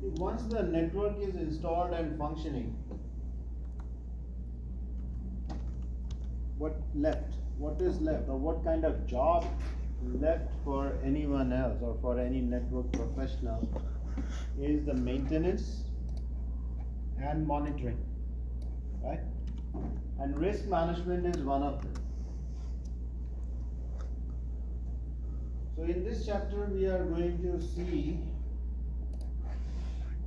Once the network is installed and functioning, what left? What is left, or what kind of job left for anyone else or for any network professional is the maintenance and monitoring, right? And risk management is one of them. So in this chapter we are going to see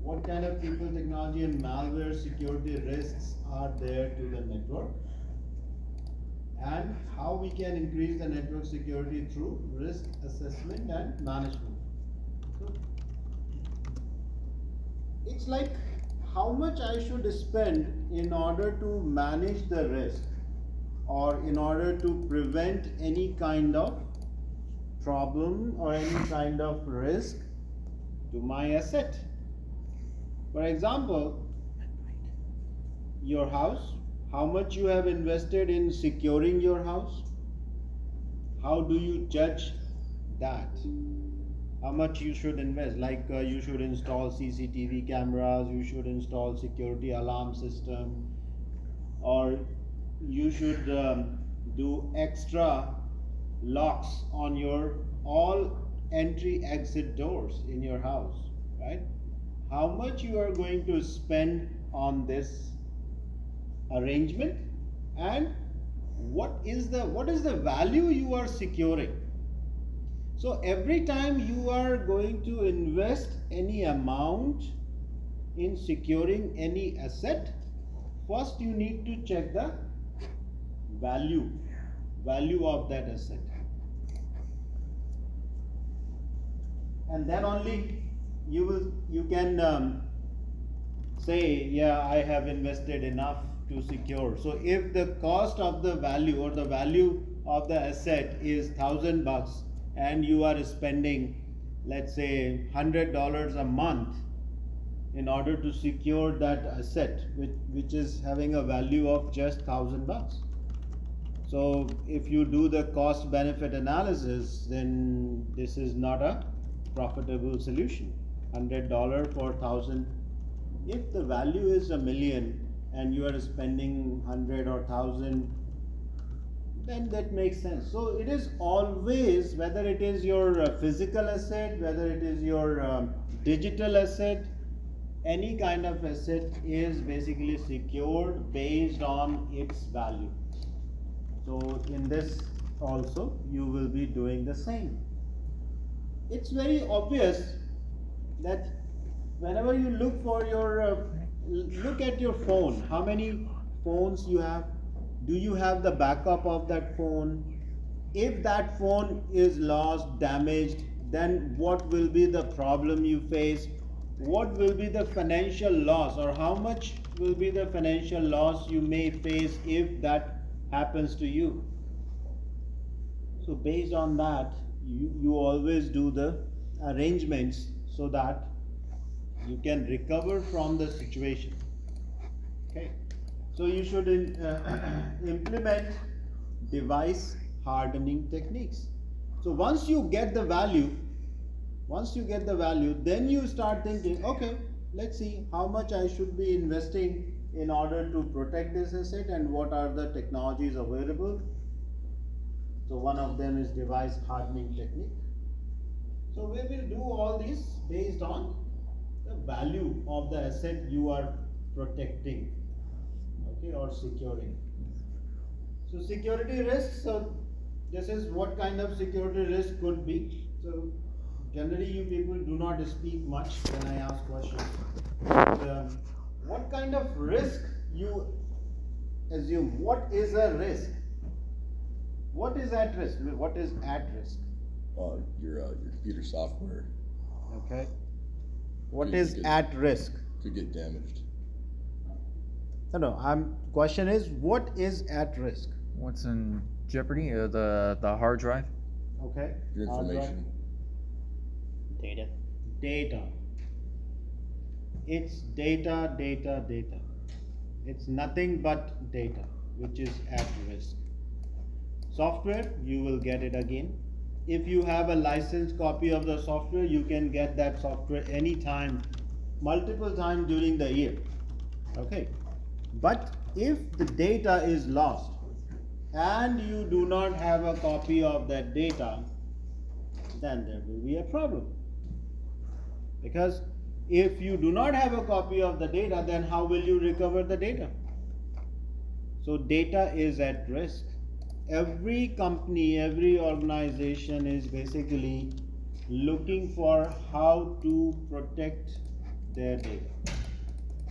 what kind of people, technology and malware security risks are there to the network, and how we can increase the network security through risk assessment and management. So it's like how much I should spend in order to manage the risk, or in order to prevent any kind of problem or any kind of risk to my asset. For example, your house, how much you have invested in securing your house? How do you judge that? How much you should invest? Like you should install CCTV cameras, you should install security alarm system, or you should do extra locks on your all entry exit doors in your house, right? How much you are going to spend on this arrangement, and what is the value you are securing? So every time you are going to invest any amount in securing any asset, first you need to check the value of that asset, and then only you can say, yeah, I have invested enough to secure. So if the cost of the value or the value of the asset is $1,000 and you are spending, let's say, $100 a month in order to secure that asset, which is having a value of just $1,000. So if you do the cost benefit analysis, then this is not a profitable solution. $100 for 1,000. If the value is $1 million and you are spending 100 or 1,000, then that makes sense. So it is always, whether it is your physical asset, whether it is your digital asset, any kind of asset is basically secured based on its value. So in this also you will be doing the same. It's very obvious that whenever you look for your look at your phone, how many phones you have? Do you have the backup of that phone? If that phone is lost, damaged, then what will be the problem you face? What will be the financial loss, or how much will be the financial loss you may face if that happens to you? So based on that, you always do the arrangements so that you can recover from the situation. Okay, so you should implement device hardening techniques. So once you get the value, then you start thinking, okay, let's see how much I should be investing in order to protect this asset, and what are the technologies available. So one of them is device hardening technique. So we will do all this based on the value of the asset you are protecting, okay, or securing. So security risks, so this is what kind of security risk could be. So generally you people do not speak much when I ask questions. But, what kind of risk you assume? What is a risk? What is at risk? What is at risk? Your computer software Okay. What is at risk? could get damaged. No. Question is, what is at risk? What's in jeopardy? The hard drive. Okay. Your Hard drive. information. Data. It's data. It's nothing but data, which is at risk. Software, you will get it again. If you have a licensed copy of the software, you can get that software anytime multiple times during the year. Okay, but if the data is lost and you do not have a copy of that data, then there will be a problem. Because if you do not have a copy of the data, then how will you recover the data? So data is at risk. Every company, every organization is basically looking for how to protect their data,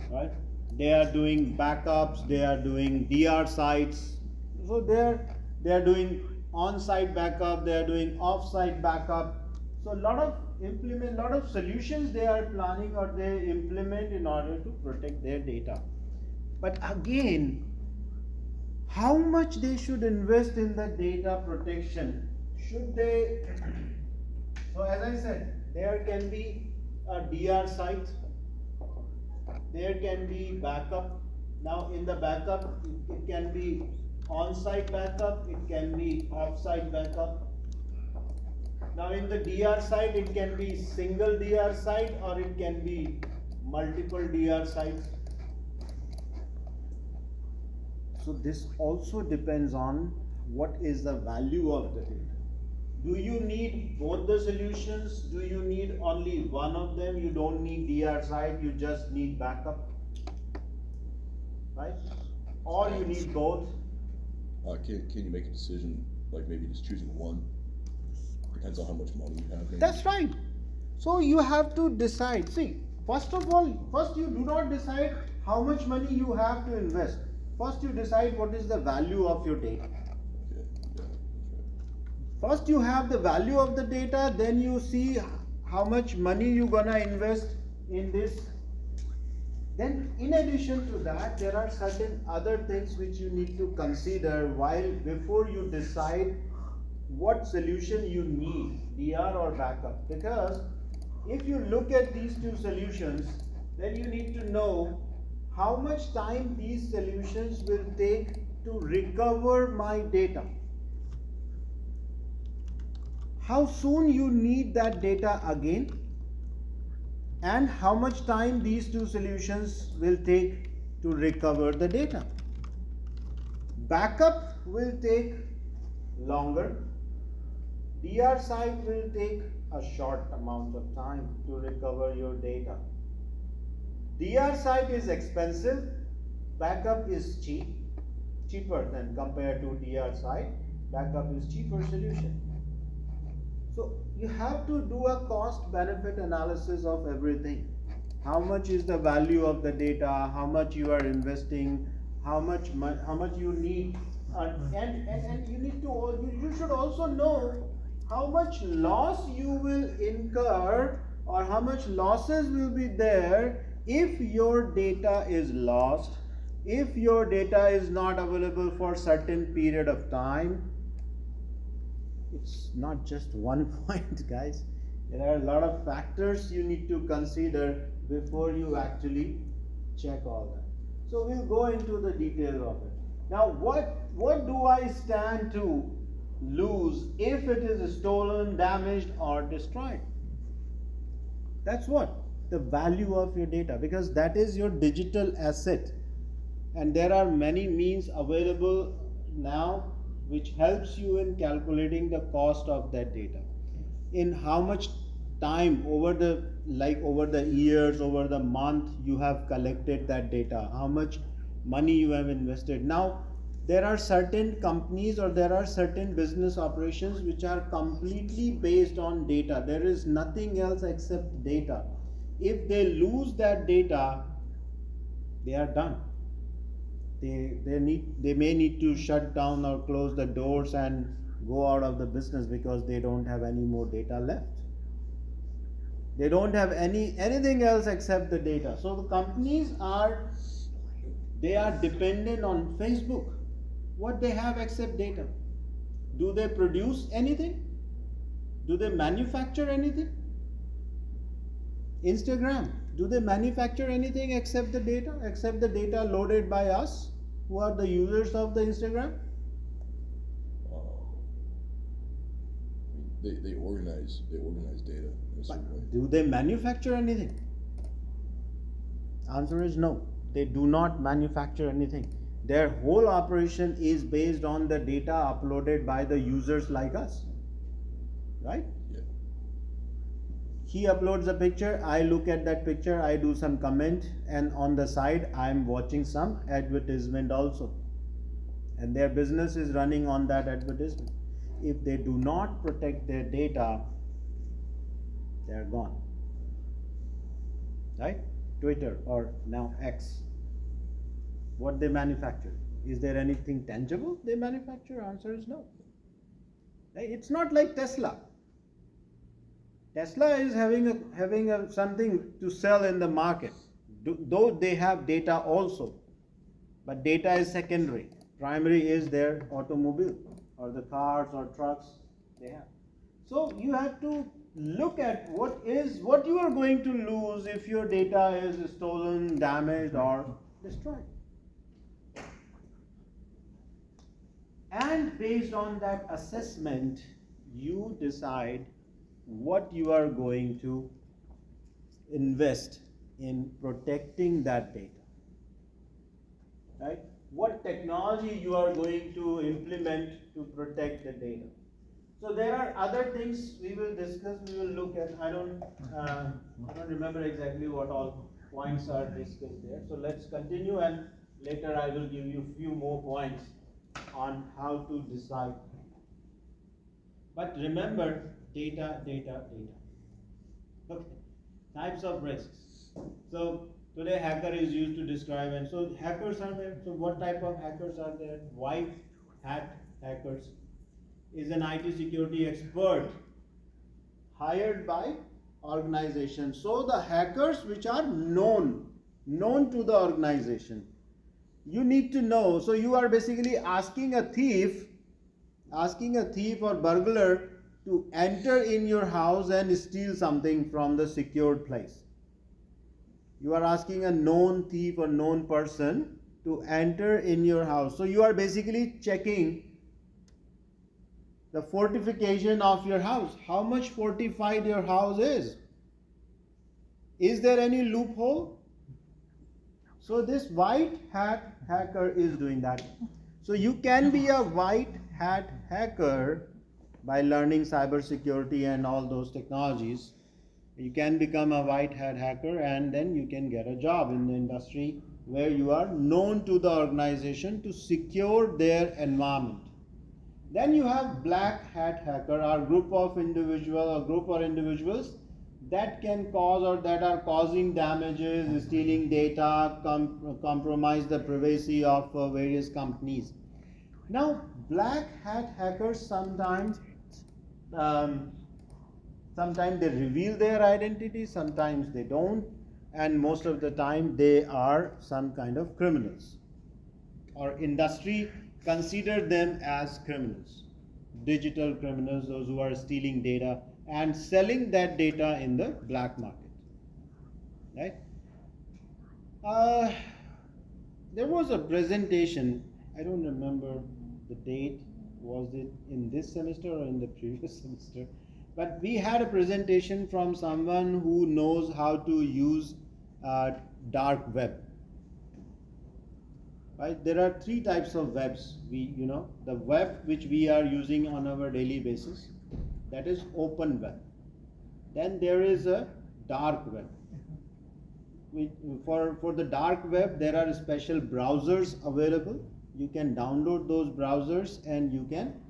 right? They are doing backups, they are doing DR sites, so they are doing on-site backup, they are doing off-site backup. So lot of solutions they are planning or they implement in order to protect their data. But again, how much they should invest in the data protection? Should they? So as I said, there can be a DR site, there can be backup. Now in the backup, it can be on-site backup, it can be off-site backup. Now in the DR site, it can be single DR site or it can be multiple DR sites. So this also depends on what is the value of the data. Do you need both the solutions? Do you need only one of them? You don't need DR site, you just need backup, right? Or you need both. Can you make a decision, like maybe just choosing one? Depends on how much money you have. Maybe. That's right. So you have to decide. See, first of all, first you do not decide how much money you have to invest. First you decide what is the value of your data. Okay, yeah, that's right. First you have the value of the data, then you see how much money you're gonna invest in this. Then in addition to that, there are certain other things which you need to consider while before you decide what solution you need, DR or backup. Because if you look at these two solutions, then you need to know how much time these solutions will take to recover my data. How soon you need that data again, and how much time these two solutions will take to recover the data. Backup will take longer. DR site will take a short amount of time to recover your data. DR site is expensive, backup is cheaper than compared to DR site. Backup is cheaper solution. So you have to do a cost benefit analysis of everything. How much is the value of the data? How much you are investing? How much you need? And you need to you should also know how much loss you will incur or how much losses will be there if your data is lost, if your data is not available for certain period of time. It's not just one point, guys. There are a lot of factors you need to consider before you actually check all that. So we'll go into the details of it. Now, what do I stand to lose if it is stolen, damaged, or destroyed? That's what? The value of your data, because that is your digital asset. And there are many means available now which helps you in calculating the cost of that data. In how much time over the years, over the month you have collected that data, how much money you have invested. Now there are certain companies or there are certain business operations which are completely based on data. There is nothing else except data. If they lose that data, they are done. They may need to shut down or close the doors and go out of the business because they don't have any more data left. They don't have anything else except the data. So the companies are dependent on Facebook. What they have except data? Do they produce anything? Do they manufacture anything? Instagram, do they manufacture anything except the data loaded by us who are the users of the Instagram? They organize data in a certain way. Do they manufacture anything? Answer is no. They do not manufacture anything. Their whole operation is based on the data uploaded by the users like us. Right? Yeah. He uploads a picture, I look at that picture, I do some comment, and on the side I am watching some advertisement also. And their business is running on that advertisement. If they do not protect their data, they're gone. Right? Twitter, or now X. What they manufacture? Is there anything tangible they manufacture? Answer is no. Right? It's not like Tesla. Tesla is having something to sell in the market, though they have data also, but data is secondary. Primary is their automobile or the cars or trucks they have. So you have to look at what you are going to lose if your data is stolen, damaged, or destroyed. And based on that assessment, you decide what you are going to invest in protecting that data. Right? What technology you are going to implement to protect the data. So there are other things we will discuss, we will look at. I don't remember exactly what all points are discussed there. So let's continue, and later I will give you a few more points on how to decide. But remember, data. Okay. Types of risks. So today hacker is used to describe, and so hackers are there. So what type of hackers are there? White hat hackers is an IT security expert hired by organizations. So the hackers which are known to the organization, you need to know. So you are basically asking a thief or burglar to enter in your house and steal something from the secured place. You are asking a known thief or known person to enter in your house. So you are basically checking the fortification of your house. How much fortified your house is? Is there any loophole? So this white hat hacker is doing that. So you can be a white hat hacker by learning cybersecurity and all those technologies. You can become a white hat hacker, and then you can get a job in the industry where you are known to the organization to secure their environment. Then you have black hat hacker, or group or individuals that can cause or that are causing damages, stealing data, compromise the privacy of various companies. Now, black hat hackers sometimes they reveal their identity, sometimes they don't, and most of the time they are some kind of criminals, or industry consider them as criminals, digital criminals, those who are stealing data and selling that data in the black market. Right? There was a presentation, I don't remember the date, was it in this semester or in the previous semester? But we had a presentation from someone who knows how to use dark web. Right? There are three types of webs. The web which we are using on our daily basis, that is open web. Then there is a dark web. For the dark web, there are special browsers available. You can download those browsers and you can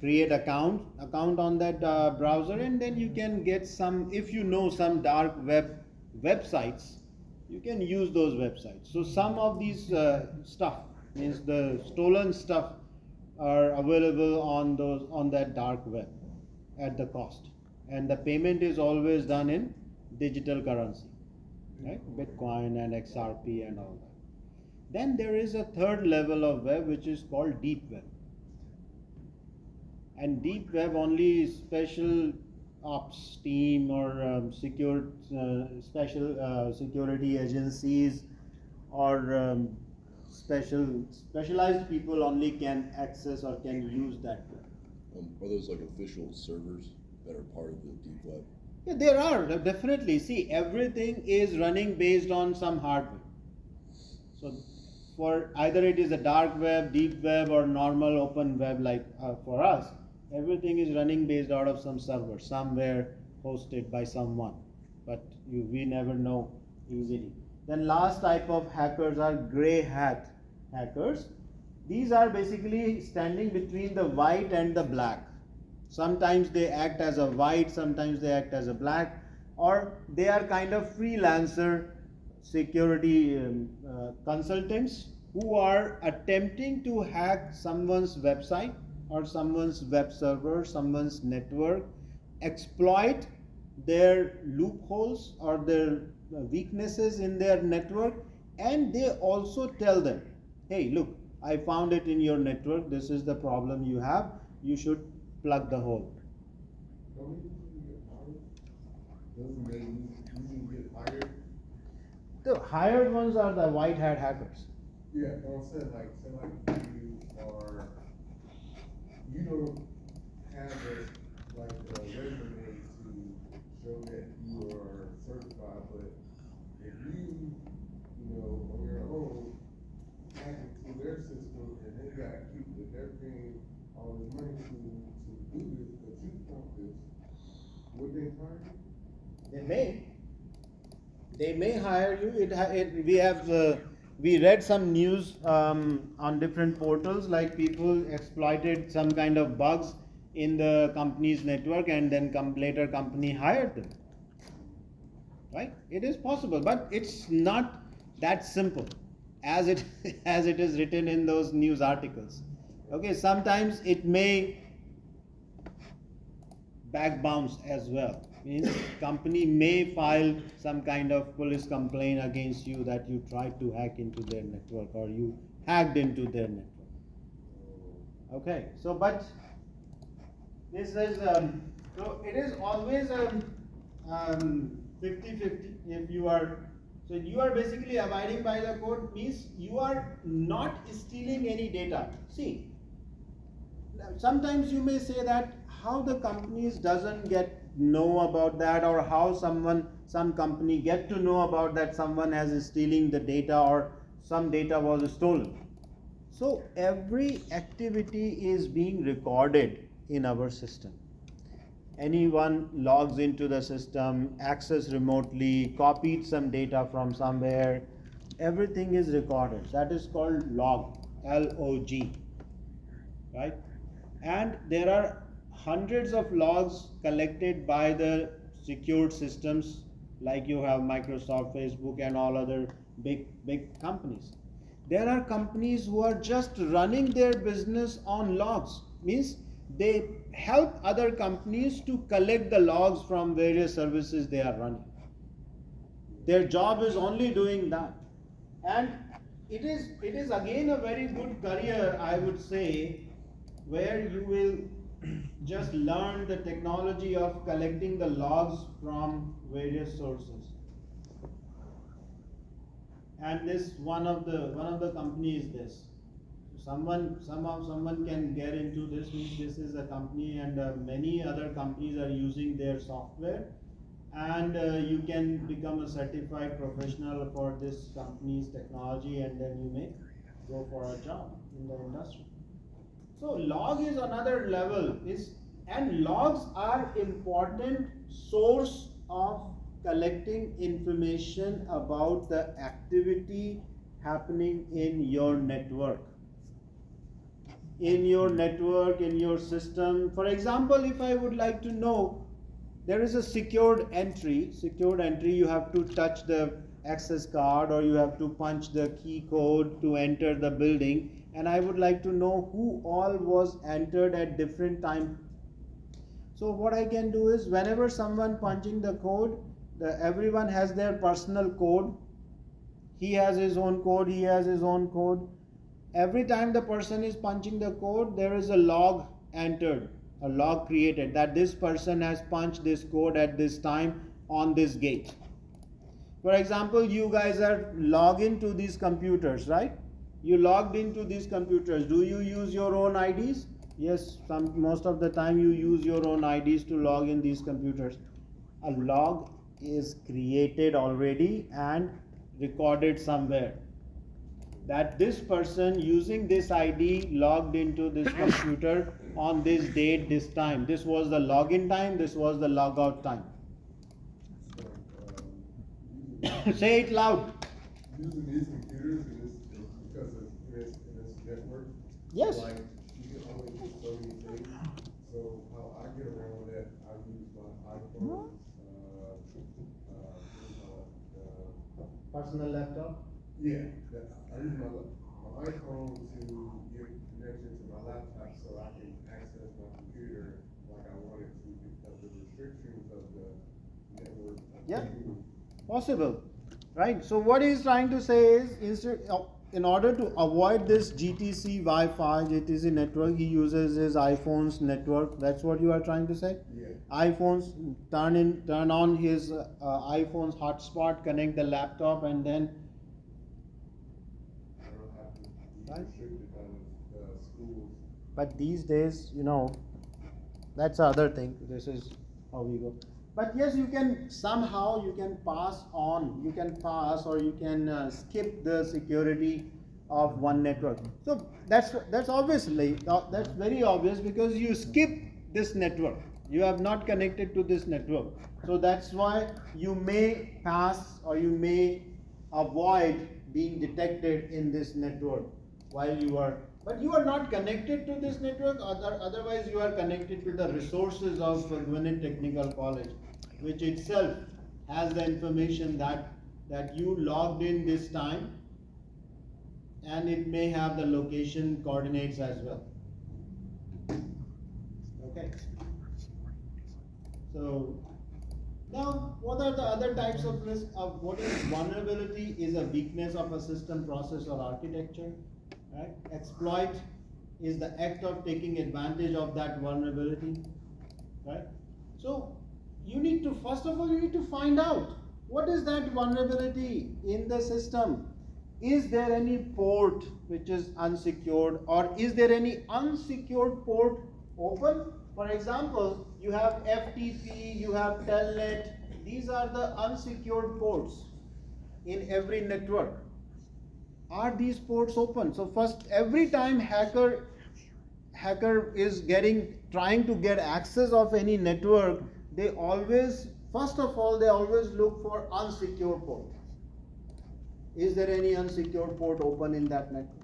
create account on that browser, and then you can get some, if you know some dark web websites, you can use those websites. So some of these stuff, means the stolen stuff, are available on that dark web at the cost, and the payment is always done in digital currency, right? Bitcoin and XRP and all that. Then there is a third level of web which is called deep web. And deep web, only special ops team or special security agencies or specialized people only can access or can use that web. Are those like official servers that are part of the deep web? Yeah, there are definitely. See, everything is running based on some hardware. So, for either it is a dark web, deep web, or normal open web, like for us, everything is running based out of some server, somewhere hosted by someone. But we never know easily. Then last type of hackers are gray hat hackers. These are basically standing between the white and the black. Sometimes they act as a white, sometimes they act as a black, or they are kind of freelancer security consultants who are attempting to hack someone's website or someone's web server, someone's network, exploit their loopholes or their weaknesses in their network, and they also tell them, hey, look, I found it in your network, this is the problem you have, you should plug the hole. Don't we usually get hired? Doesn't they usually get hired? The hired ones are the white hat hackers. Yeah, no, I'm saying like, say like you are, you don't have a resume to show that you are certified, but if on your own, hack into their system and they got people that they're paying all this money to do this, but you want this, would they hire you? They may hire you. We read some news on different portals, like people exploited some kind of bugs in the company's network, and then later company hired them. Right? It is possible, but it's not that simple as it as it is written in those news articles. Okay, sometimes it may back bounce as well. Means company may file some kind of police complaint against you that you tried to hack into their network or you hacked into their network. Okay, so but this is so it is always 50-50 if you are. So you are basically abiding by the code, means you are not stealing any data. See, sometimes you may say that how the companies doesn't know about that, or how some company get to know about that someone has stealing the data or some data was stolen. So every activity is being recorded in our system. Anyone logs into the system, access remotely, copied some data from somewhere, everything is recorded. That is called log, L-O-G, right? And there are hundreds of logs collected by the secured systems, like you have Microsoft, Facebook, and all other big companies. There are companies who are just running their business on logs, means they help other companies to collect the logs from various services they are running. Their job is only doing that, and it is again a very good career, I would say, where you will just learn the technology of collecting the logs from various sources. And this one of the companies, this someone can get into this, means this is a company, and many other companies are using their software, and you can become a certified professional for this company's technology, and then you may go for a job in the industry. So log is another level, and logs are important source of collecting information about the activity happening in your network. In your system. For example, if I would like to know, there is a secured entry, you have to touch the access card or you have to punch the key code to enter the building, and I would like to know who all was entered at different time. So what I can do is, whenever someone punching the code, everyone has their personal code. He has his own code. Every time the person is punching the code, there is a log entered, a log created, that this person has punched this code at this time on this gate. For example, you guys are logged into these computers, right? You logged into these computers. Do you use your own IDs? Yes, most of the time you use your own IDs to log in these computers. a log is created already and recorded somewhere, that this person using this ID logged into this computer on this date, this time. This was the login time, this was the logout time. So, using, Say it loud. using these computers and this, because of this network. Yes. Like, you can only do so many things. So how I get around that, I use my iPhone, Personal laptop. yeah, I use my iPhone to get connection to my laptop so I can access my computer like I want it to because of the restrictions of the network. Yeah. Possible, right? So what he's trying to say is, in order to avoid this GTC Wi-Fi, GTC network, he uses his iPhone's network. That's what you are trying to say? Yeah. iPhones turn on his iPhone's hotspot, connect the laptop, and then. I don't have to be Right. restricted by the schools. But these days, that's the other thing. This is how we go. But yes, you can somehow pass on, you can pass or you can skip the security of one network. So that's obviously that's very obvious because you skip this network. You have not connected to this network. So that's why you may pass or you may avoid being detected in this network while you are. But you are not connected to this network, otherwise you are connected to the resources of Gwinnett Technical College, which itself has the information that you logged in this time, and it may have the location coordinates as well. Okay. So now, what are the other types of risk? What is vulnerability? Is a weakness of a system, process, or architecture. Right? Exploit is the act of taking advantage of that vulnerability. Right? So you need to, first of all, you need to find out what is that vulnerability in the system. Is there any port which is unsecured, or is there any unsecured port open? For example, you have FTP, you have Telnet. These are the unsecured ports in every network. Are these ports open? So first, every time hacker is trying to get access of any network, they always, first of all, they always look for unsecured port. Is there any unsecured port open in that network?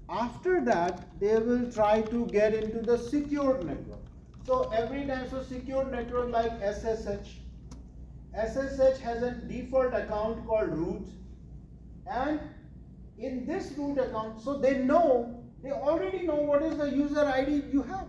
After that, they will try to get into the secured network. So every time, so secured network like SSH has a default account called root, and in this root account, so they already know what is the user ID you have.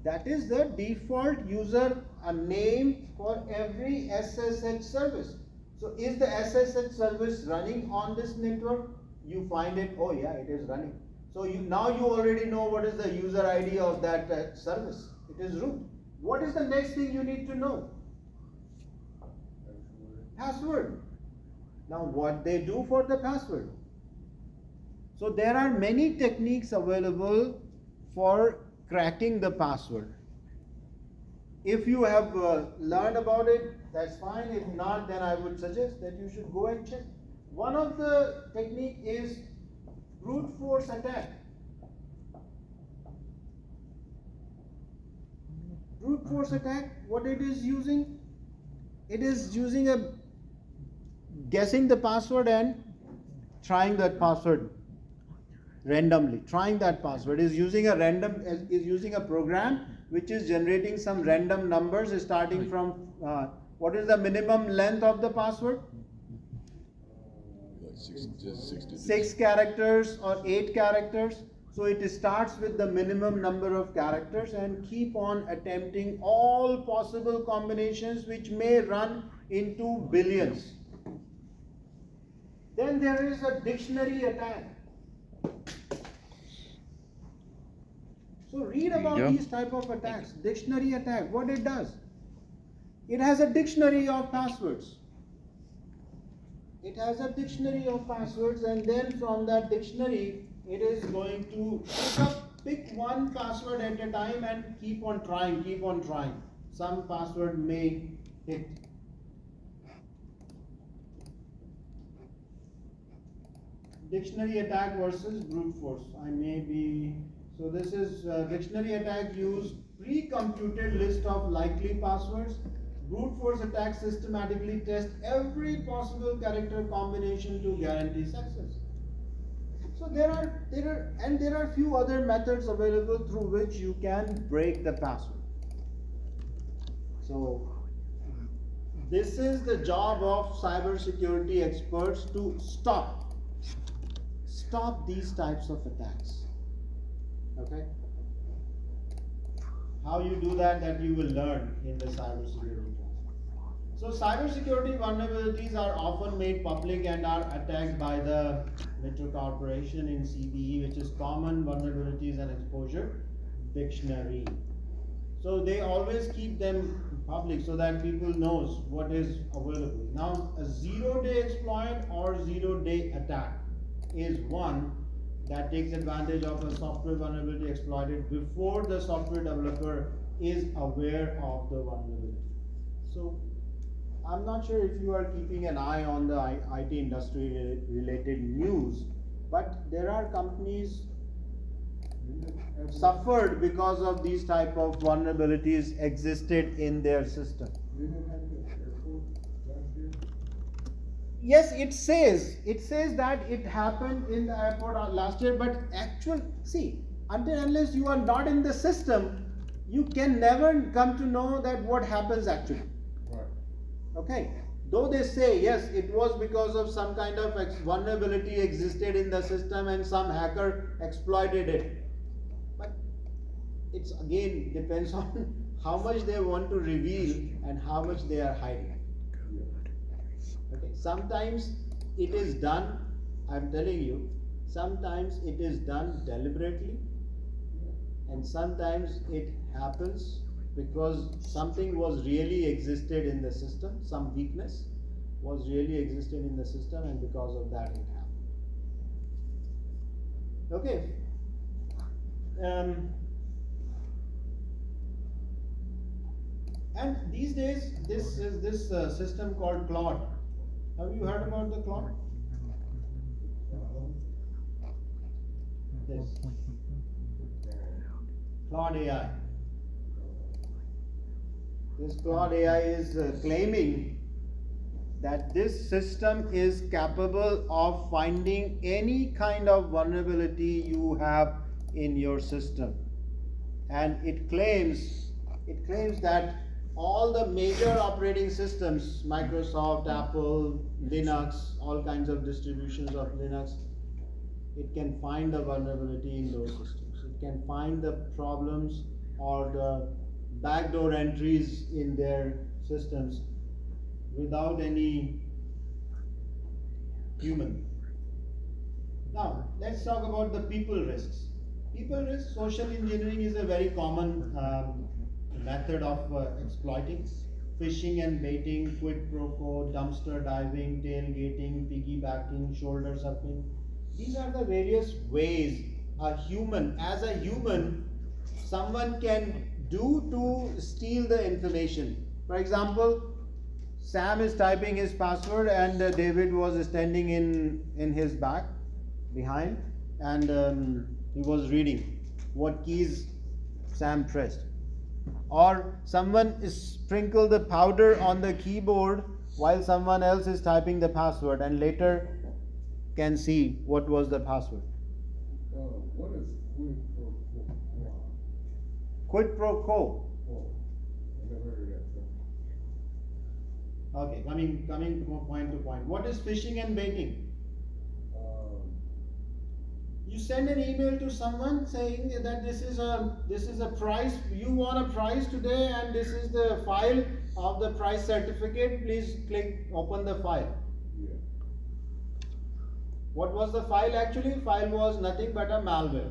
That is the default user name for every SSH service. So is the SSH service running on this network? You find it, oh yeah, it is running. So now you already know what is the user ID of that service. It is root. What is the next thing you need to know? Password. Now what they do for the password? So there are many techniques available for cracking the password. If you have learned about it, that's fine. If not, then I would suggest that you should go and check. One of the technique is brute force attack. Brute force attack, what it is using? It is using guessing the password and trying that password randomly. Trying that password is using a program which is generating some random numbers starting from what is the minimum length of the password? Like just 6 digits. 6 characters or 8 characters. So it starts with the minimum number of characters and keep on attempting all possible combinations which may run into billions. Then there is a dictionary attack. So read about these type of attacks. Dictionary attack, what it does? It has a dictionary of passwords. It has a dictionary of passwords, and then from that dictionary, it is going to pick one password at a time and keep on trying. some password may hit. Dictionary attack versus brute force. So this is dictionary attack use pre-computed list of likely passwords. Brute force attack systematically test every possible character combination to guarantee success. So there are few other methods available through which you can break the password. So this is the job of cybersecurity experts to stop these types of attacks. Okay? How you do that you will learn in the cybersecurity class. So cybersecurity vulnerabilities are often made public and are attacked by the Metro Corporation in CVE, which is Common Vulnerabilities and Exposure Dictionary. So they always keep them public so that people knows what is available. Now a zero-day exploit or zero-day attack is one that takes advantage of a software vulnerability exploited before the software developer is aware of the vulnerability. So I'm not sure if you are keeping an eye on the IT industry related news, but there are companies suffered because of these type of vulnerabilities existed in their system. Didn't it happen at the airport last year? Yes, it says that it happened in the airport last year, but until unless you are not in the system, you can never come to know that what happens actually. Right. Okay, though they say yes, it was because of some kind of vulnerability existed in the system and some hacker exploited it, but it's again depends on how much they want to reveal and how much they are hiding. Okay, sometimes it is done, I'm telling you, sometimes it is done deliberately, and sometimes it happens because something was really existed in the system, some weakness was really existed in the system, and because of that it happened. Okay. And these days, this is this system called Claude. Have you heard about the Claude? This Claude AI. This Claude AI is claiming that this system is capable of finding any kind of vulnerability you have in your system, and it claims that all the major operating systems, Microsoft, Apple, Linux, all kinds of distributions of Linux, it can find the vulnerability in those systems. It can find the problems or the backdoor entries in their systems without any human. Now, let's talk about the people risks. People risk, social engineering is a very common method of exploiting. Phishing and baiting, quid pro quo, dumpster diving, tailgating, piggybacking, shoulder surfing. These are the various ways as a human, someone can do to steal the information. For example, Sam is typing his password and David was standing in his back behind, and he was reading what keys Sam pressed. Or someone sprinkled the powder on the keyboard while someone else is typing the password and later can see what was the password. What is Quid quid pro quo? pro quo. Oh, I never heard of that term. Okay, coming from point to point. What is phishing and baiting? You send an email to someone saying that this is a price, you want a price today, and this is the file of the price certificate, please open the file. Yeah. What was the file actually? File was nothing but a malware,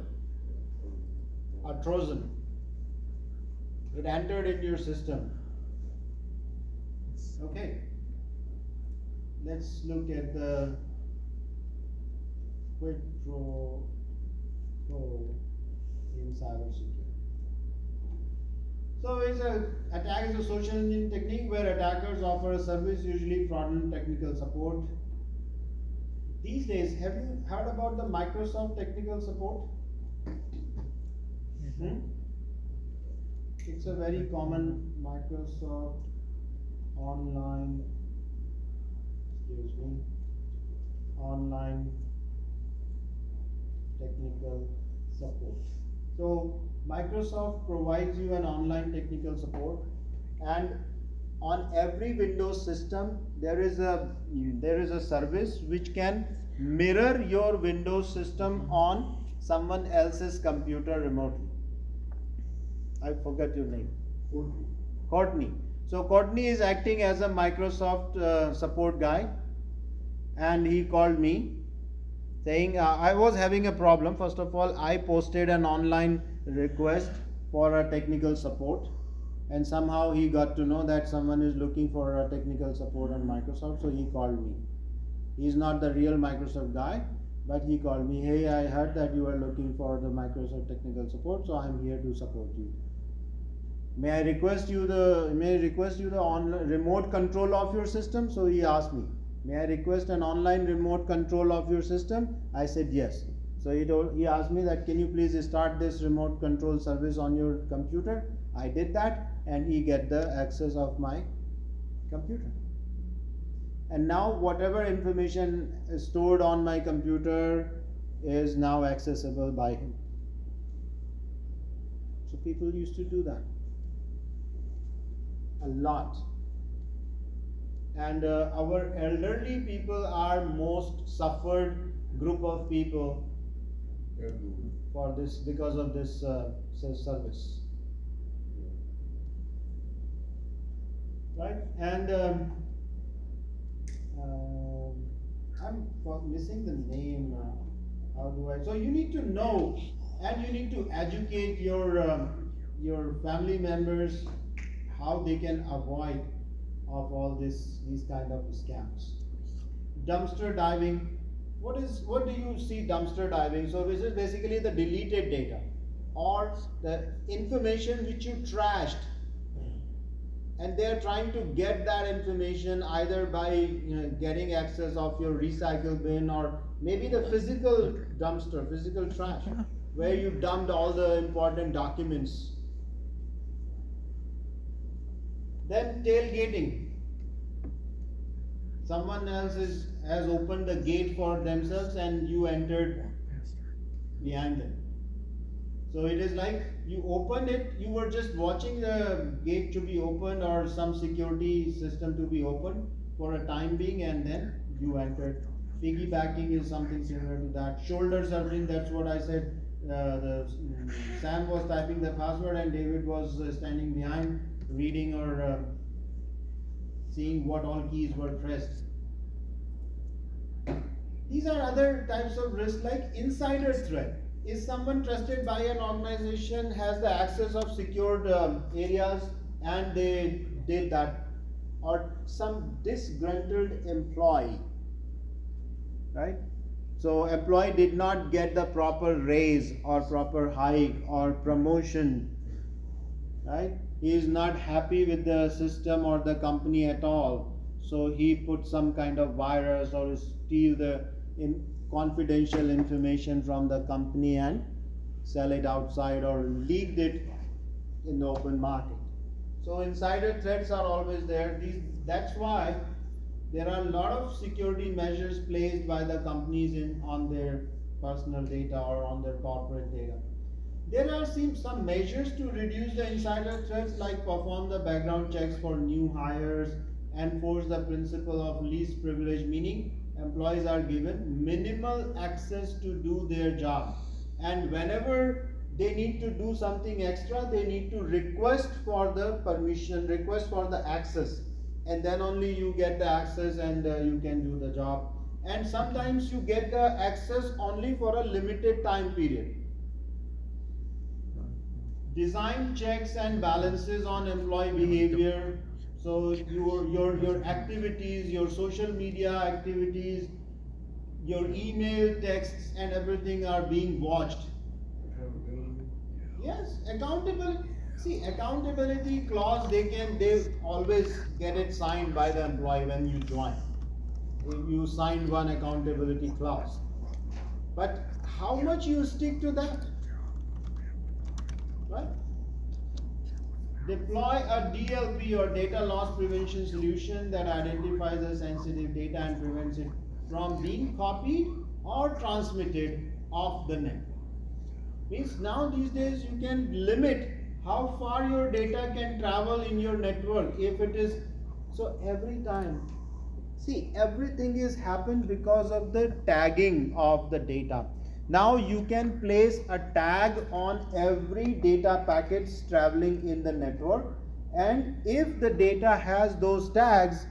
a Trojan. It entered into your system. Okay. Let's look at the quid pro quo in cybersecurity. So attack is a social engineering technique where attackers offer a service, usually fraudulent technical support. These days, have you heard about the Microsoft technical support? Hmm? It's a very common Microsoft online, online technical support. So Microsoft provides you an online technical support, and on every Windows system there is a service which can mirror your Windows system on someone else's computer remotely. I forget your name. Courtney. So Courtney is acting as a Microsoft support guy, and he called me saying I was having a problem. First of all, I posted an online request for a technical support, and somehow he got to know that someone is looking for a technical support on Microsoft, so he called me. He's not the real Microsoft guy, but he called me. Hey, I heard that you are looking for the Microsoft technical support, so I'm here to support you. May I request you the online remote control of your system? So he asked me, may I request an online remote control of your system? I said yes. So he asked me that, can you please start this remote control service on your computer? I did that, and he get the access of my computer. And now whatever information is stored on my computer is now accessible by him. So people used to do that a lot. And our elderly people are most suffered group of people for this, because of this service, right? And I'm missing the name. How do I? So you need to know, and you need to educate your family members how they can avoid of all these kind of scams. Dumpster diving. What do you see dumpster diving? So this is basically the deleted data or the information which you trashed, and they are trying to get that information either by getting access of your recycle bin, or maybe the physical dumpster, physical trash, where you dumped all the important documents. Then tailgating. Someone else has opened the gate for themselves and you entered behind them. So it is like you opened it, you were just watching the gate to be opened or some security system to be opened for a time being, and then you entered. Piggybacking is something similar to that. Shoulder surfing, that's what I said. Sam was typing the password and David was standing behind reading or seeing what all keys were pressed. These are other types of risks, like insider threat. Is someone trusted by an organization, has the access of secured areas, and they did that, or some disgruntled employee, right? So employee did not get the proper raise or proper hike or promotion, right? He is not happy with the system or the company at all, so he put some kind of virus or steal the confidential information from the company and sell it outside or leaked it in the open market. So insider threats are always there. That's why there are a lot of security measures placed by the companies on their personal data or on their corporate data. There are some measures to reduce the insider threats, like perform the background checks for new hires, enforce the principle of least privilege, meaning employees are given minimal access to do their job, and whenever they need to do something extra, they need to request for the permission, request for the access, and then only you get the access and you can do the job. And sometimes you get the access only for a limited time period. Design checks and balances on employee behavior. So your activities, your social media activities, your email, texts, and everything are being watched. Accountability. Yes, accountable. See, accountability clause, they always get it signed by the employee when you join. You signed one accountability clause. But how much you stick to that? Right? Deploy a DLP or data loss prevention solution that identifies the sensitive data and prevents it from being copied or transmitted off the network. Means now these days you can limit how far your data can travel in your network if it is so every time. See, everything is happened because of the tagging of the data. Now you can place a tag on every data packets traveling in the network, and if the data has those tags,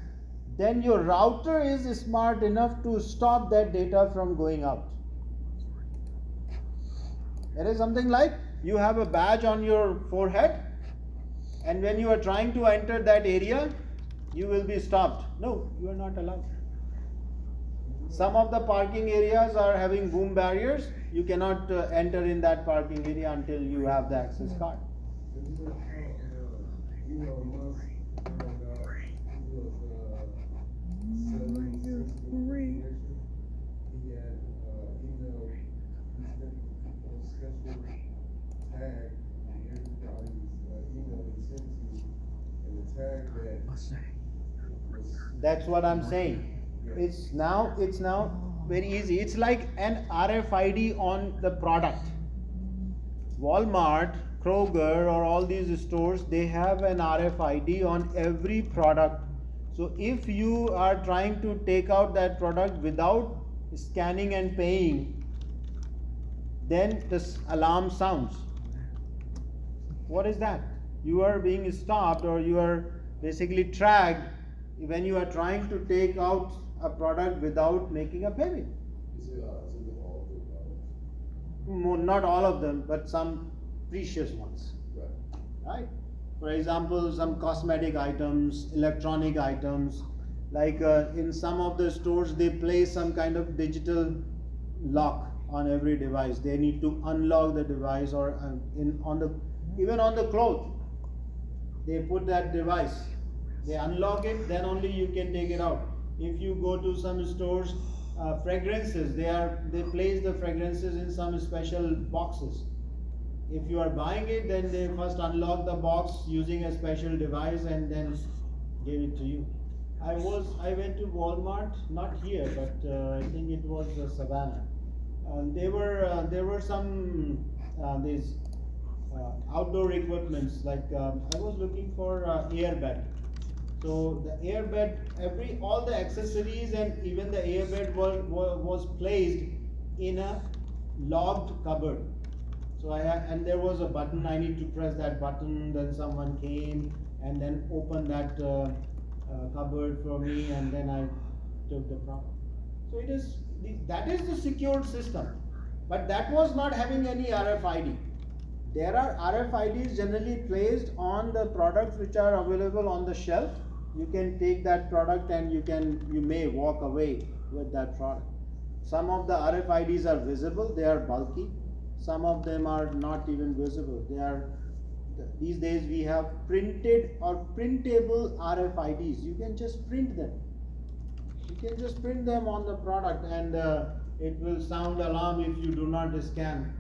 then your router is smart enough to stop that data from going out. It is something like you have a badge on your forehead, and when you are trying to enter that area, you will be stopped. No, you are not allowed. Some of the parking areas are having boom barriers. You cannot enter in that parking area until you have the access card. And you know how, Elon Musk found out he was, selling sensitive information? He had, email, he sent a special tag on everybody's, email he sent to, and the tag that was. That's what I'm saying. It's now very easy. It's like an RFID on the product. Walmart, Kroger, or all these stores, they have an RFID on every product. So if you are trying to take out that product without scanning and paying, then this alarm sounds. What is that? You are being stopped, or you are basically tracked when you are trying to take out a product without making a payment. Is it all the products? Not all of them, but some precious ones. Right. Right? For example, some cosmetic items, electronic items, like in some of the stores, they place some kind of digital lock on every device. They need to unlock the device, or even on the cloth, they put that device. They unlock it, then only you can take it out. If you go to some stores, fragrances, they place the fragrances in some special boxes. If you are buying it, then they first unlock the box using a special device and then give it to you. I went to Walmart, not here, but I think it was Savannah. There were some these outdoor equipments, like I was looking for airbed. So the airbed, all the accessories and even the airbed was placed in a locked cupboard. So and there was a button. I need to press that button. Then someone came and then opened that cupboard for me, and then I took the product. So that is the secured system, but that was not having any RFID. There are RFIDs generally placed on the products which are available on the shelf. You can take that product and you may walk away with that product. Some of the RFIDs are visible, they are bulky. Some of them are not even visible. These days we have printed or printable RFIDs. You can just print them. You can just print them on the product, and it will sound alarm if you do not scan.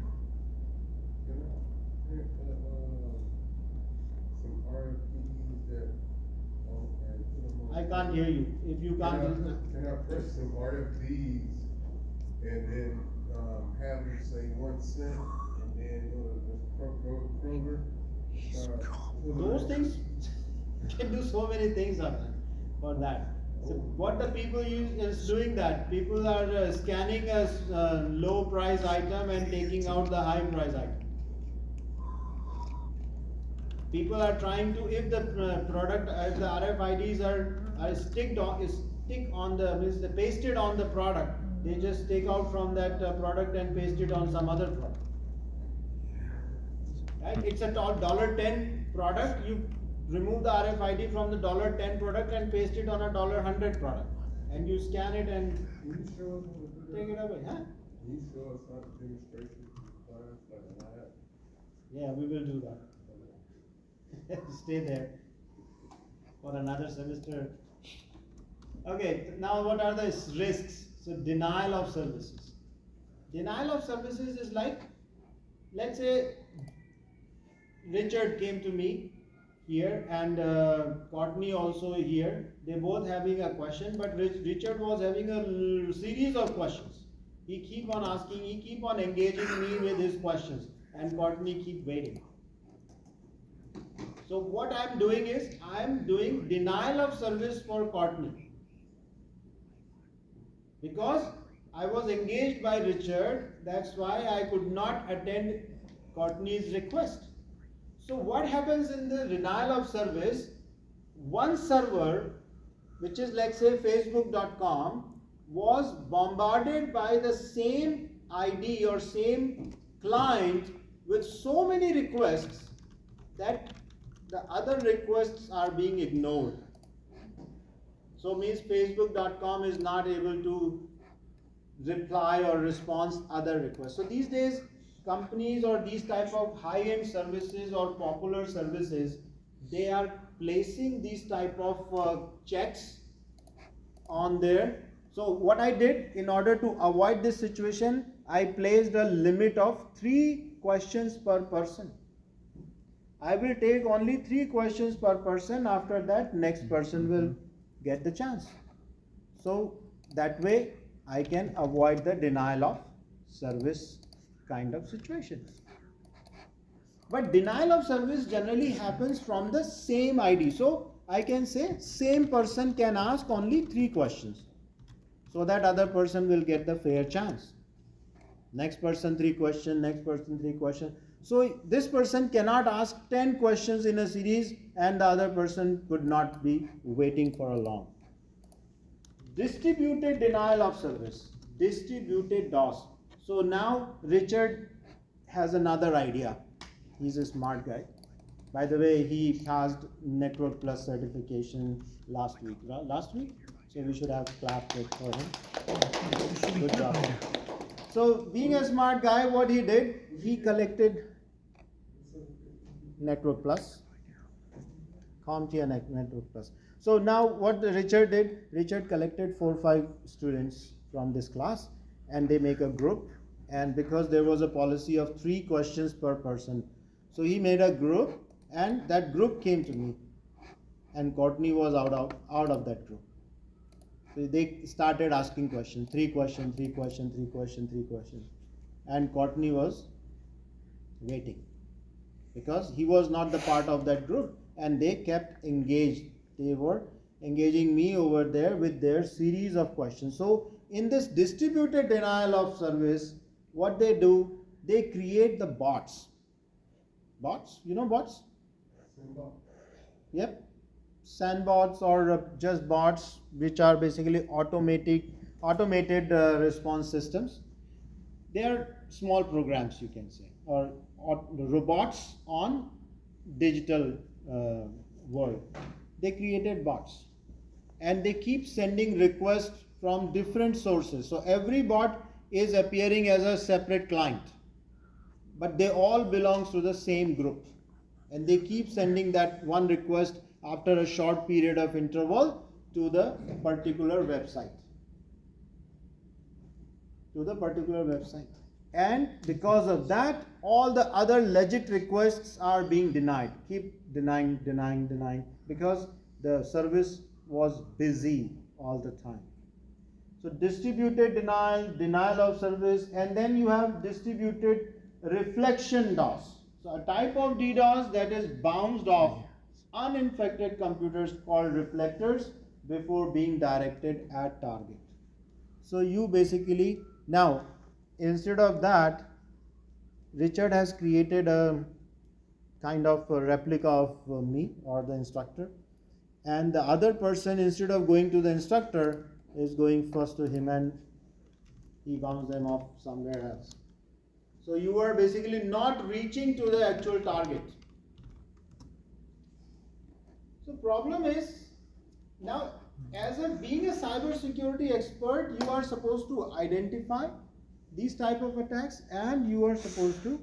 Some RFPs that, and put them on. I can't hear you. If you can't listen. Can I press some RFPs and then, have them say 1 cent, and then go to Kroger? Those things can do so many things for that. So what the people is doing that people are scanning a low price item and taking out the high price item. People are trying to, if the product, if the RFIDs are stick on the, means they pasted on the product, they just take out from that product and paste it on some other product. Right? It's a $10 product. You remove the RFID from the $10 product and paste it on a $100 product, and you scan it and take it away. Huh? Can you show us how to demonstration class, like a lab? Yeah, we will do that. stay there for another semester. Okay, now what are the risks? So denial of services. Denial of services is like, let's say Richard came to me here and Courtney also here. They both having a question, but Richard was having a series of questions. He keep on asking, he keep on engaging me with his questions, and Courtney keep waiting. So what I'm doing is, I'm doing denial of service for Courtney. Because I was engaged by Richard, that's why I could not attend Courtney's request. So what happens in the denial of service? One server, which is let's say facebook.com, was bombarded by the same ID or same client with so many requests that the other requests are being ignored. So means facebook.com is not able to reply or respond other requests. So these days companies or these type of high-end services or popular services, they are placing these type of checks on there. So what I did in order to avoid this situation, I placed a limit of 3 questions per person. I will take only 3 questions per person. After that, next person will get the chance. So that way I can avoid the denial of service kind of situation. But denial of service generally happens from the same ID. So I can say same person can ask only 3 questions, so that other person will get the fair chance. Next person 3 questions, next person 3 questions. So this person cannot ask 10 questions in a series and the other person could not be waiting for a long. Distributed denial of service, distributed DOS. So now Richard has another idea. He's a smart guy. By the way, he passed Network Plus certification last week. So we should have clapped it for him. Good job. So being a smart guy, what he did, he collected Network Plus, CompTIA Network Plus. So now what Richard did, Richard collected 4 or 5 students from this class and they make a group, and because there was a policy of 3 questions per person, so he made a group and that group came to me and Courtney was out of that group. So they started asking questions, 3 questions, 3 questions, 3 questions, 3 questions, and Courtney was waiting because he was not the part of that group, and they kept engaged. They were engaging me over there with their series of questions. So in this distributed denial of service, what they do, they create the bots. Bots, you know bots? Yep, sandbots or just bots, which are basically automated response systems. They are small programs, you can say, or robots on digital world. They created bots and they keep sending requests from different sources. So every bot is appearing as a separate client, but they all belong to the same group, and they keep sending that one request after a short period of interval to the particular website. And because of that, all the other legit requests are being denied. Keep denying, because the service was busy all the time. So distributed denial of service, and then you have distributed reflection DOS. So a type of DDoS that is bounced off uninfected computers called reflectors before being directed at target. So you basically, now instead of that, Richard has created a kind of a replica of me or the instructor, and the other person, instead of going to the instructor, is going first to him and he bounces them off somewhere else. So you are basically not reaching to the actual target. So problem is, now as being a cybersecurity expert, you are supposed to identify these type of attacks and you are supposed to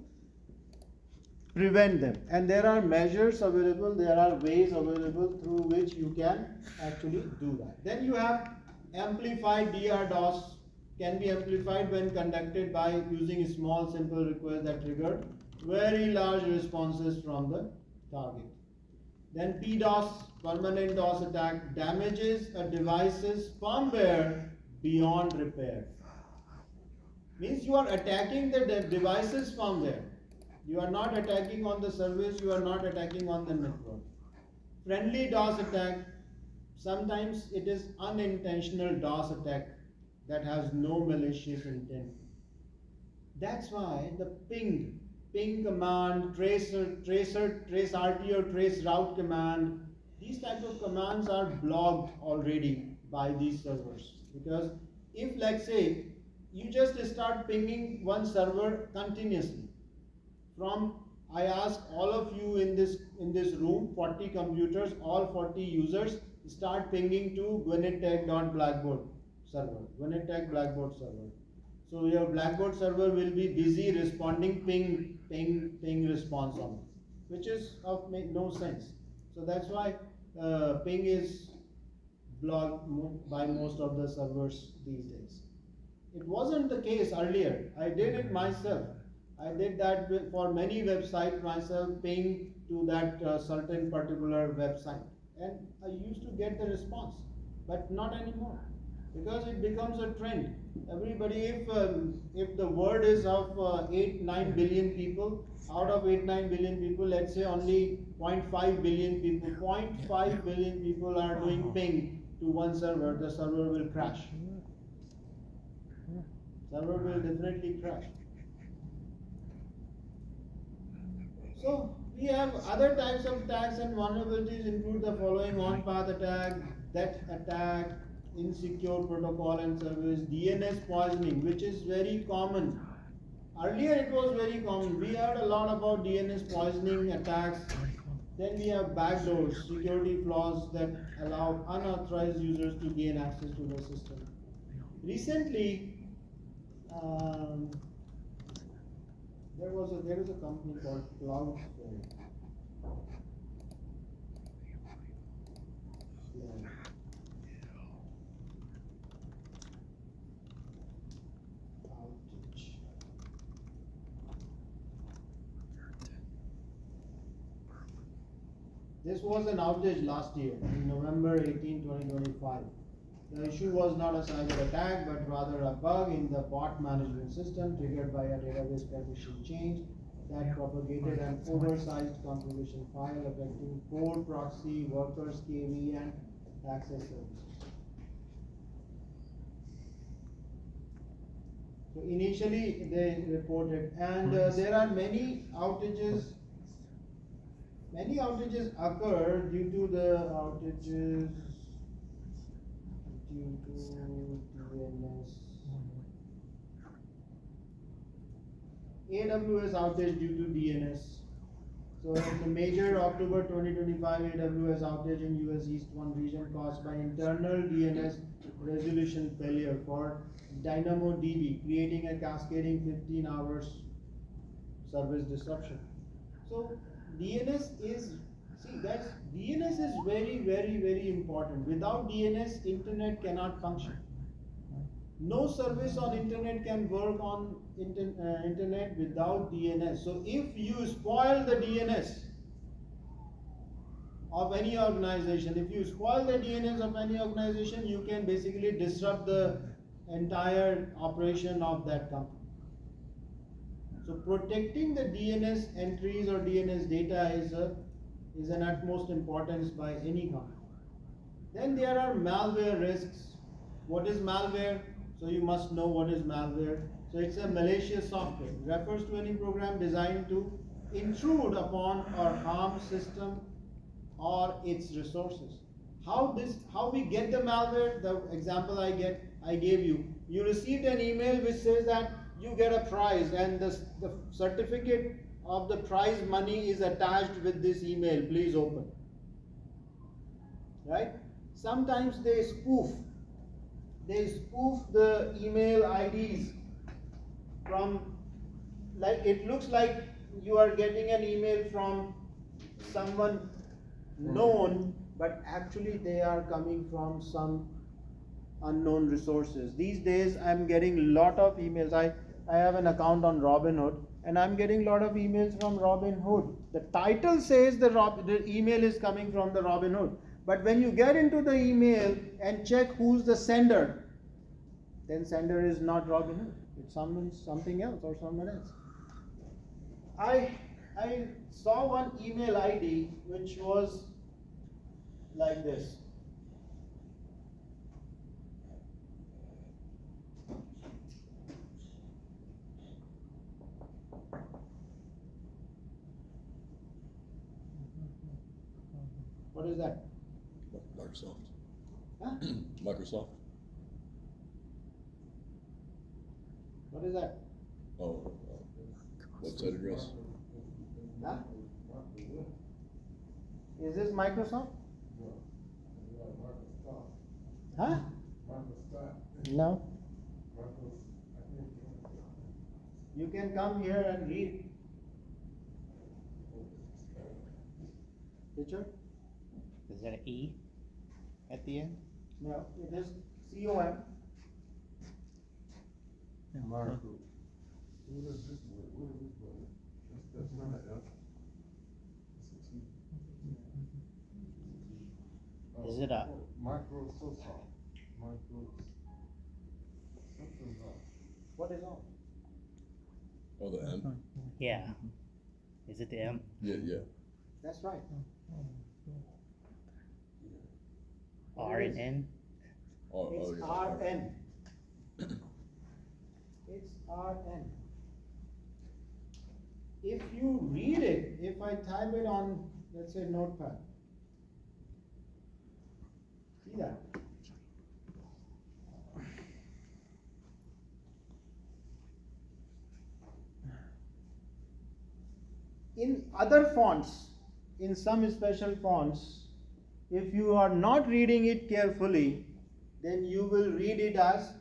prevent them. And there are measures available, there are ways available through which you can actually do that. Then you have amplified DRDOS, can be amplified when conducted by using small simple requests that trigger very large responses from the target. Then PDOS, permanent DOS attack, damages a device's firmware beyond repair. Means you are attacking the device's firmware. You are not attacking on the service, you are not attacking on the network. Friendly DOS attack, sometimes it is unintentional DOS attack that has no malicious intent. That's why the ping command, trace RT or trace route command, these type of commands are blocked already by these servers. Because if, let's say, you just start pinging one server continuously, from I ask all of you in this room, 40 computers, all 40 users, start pinging to gwinnettech.blackboard server, gwinnettech blackboard server. So your blackboard server will be busy responding ping response on it, which is of make no sense. So that's why ping is blocked by most of the servers these days. It wasn't the case earlier. I did it myself. I did that for many websites myself, ping to that certain particular website, and I used to get the response, but not anymore, because it becomes a trend. Everybody, if the word is of 8-9 billion people, out of 8-9 billion people, let's say only 0.5 billion people, 0.5 billion people are doing ping to one server, the server will crash. Server will definitely crash. So we have other types of attacks, and vulnerabilities include the following: on-path attack, that attack, insecure protocol and service, DNS poisoning, which is very common. Earlier it was very common. We heard a lot about DNS poisoning attacks. Then we have backdoors, security flaws that allow unauthorized users to gain access to the system. Recently, there is a company called Cloudflare. Yeah. Outage. This was an outage last year, in November 18, 2025. The issue was not a cyber attack, but rather a bug in the bot management system triggered by a database partition change that propagated an oversized configuration file affecting core proxy, workers, KV, and access services. So initially they reported, and there are many outages. Many outages occur due to the outages due to DNS. AWS outage due to DNS. So the major October 2025 AWS outage in US East 1 region caused by internal DNS resolution failure for DynamoDB, creating a cascading 15 hours service disruption. So DNS is, see guys, DNS is very, very, very important. Without DNS, internet cannot function. No service on internet can work on internet without DNS. So if you spoil the DNS of any organization, if you spoil the DNS of any organization, you can basically disrupt the entire operation of that company. So protecting the DNS entries or DNS data is an utmost importance by any company. Then there are malware risks. What is malware? So you must know what is malware. So it's a malicious software. It refers to any program designed to intrude upon or harm system or its resources. How we get the malware? The example I gave you. You received an email which says that you get a prize, and the certificate of the prize money is attached with this email. Please open. Right? Sometimes they spoof the email IDs from, like, it looks like you are getting an email from someone known, but actually they are coming from some unknown resources. These days I'm getting lot of emails. I have an account on Robinhood and I'm getting lot of emails from Robinhood. The title says the email is coming from the Robinhood. But when you get into the email and check who's the sender, then sender is not Robinhood. It's something else or someone else. I saw one email ID which was like this. What is that? Microsoft. Huh? Microsoft. What is that? Oh, website address. Huh? Is this Microsoft? Huh? No. You can come here and read. Richard? Is that an E at the end? No, it is COM. Marco. What is this word? What is this word? That's not an F. Is it a- Microsoft. Micro. Something's off. What is on? Oh, the M. Yeah. Is it the M? Yeah, yeah. That's right. R and N? Oh, It's yeah. RN. It's RN. If you read it, if I type it on, let's say, Notepad, see that? In other fonts, in some special fonts, if you are not reading it carefully, then you will read it as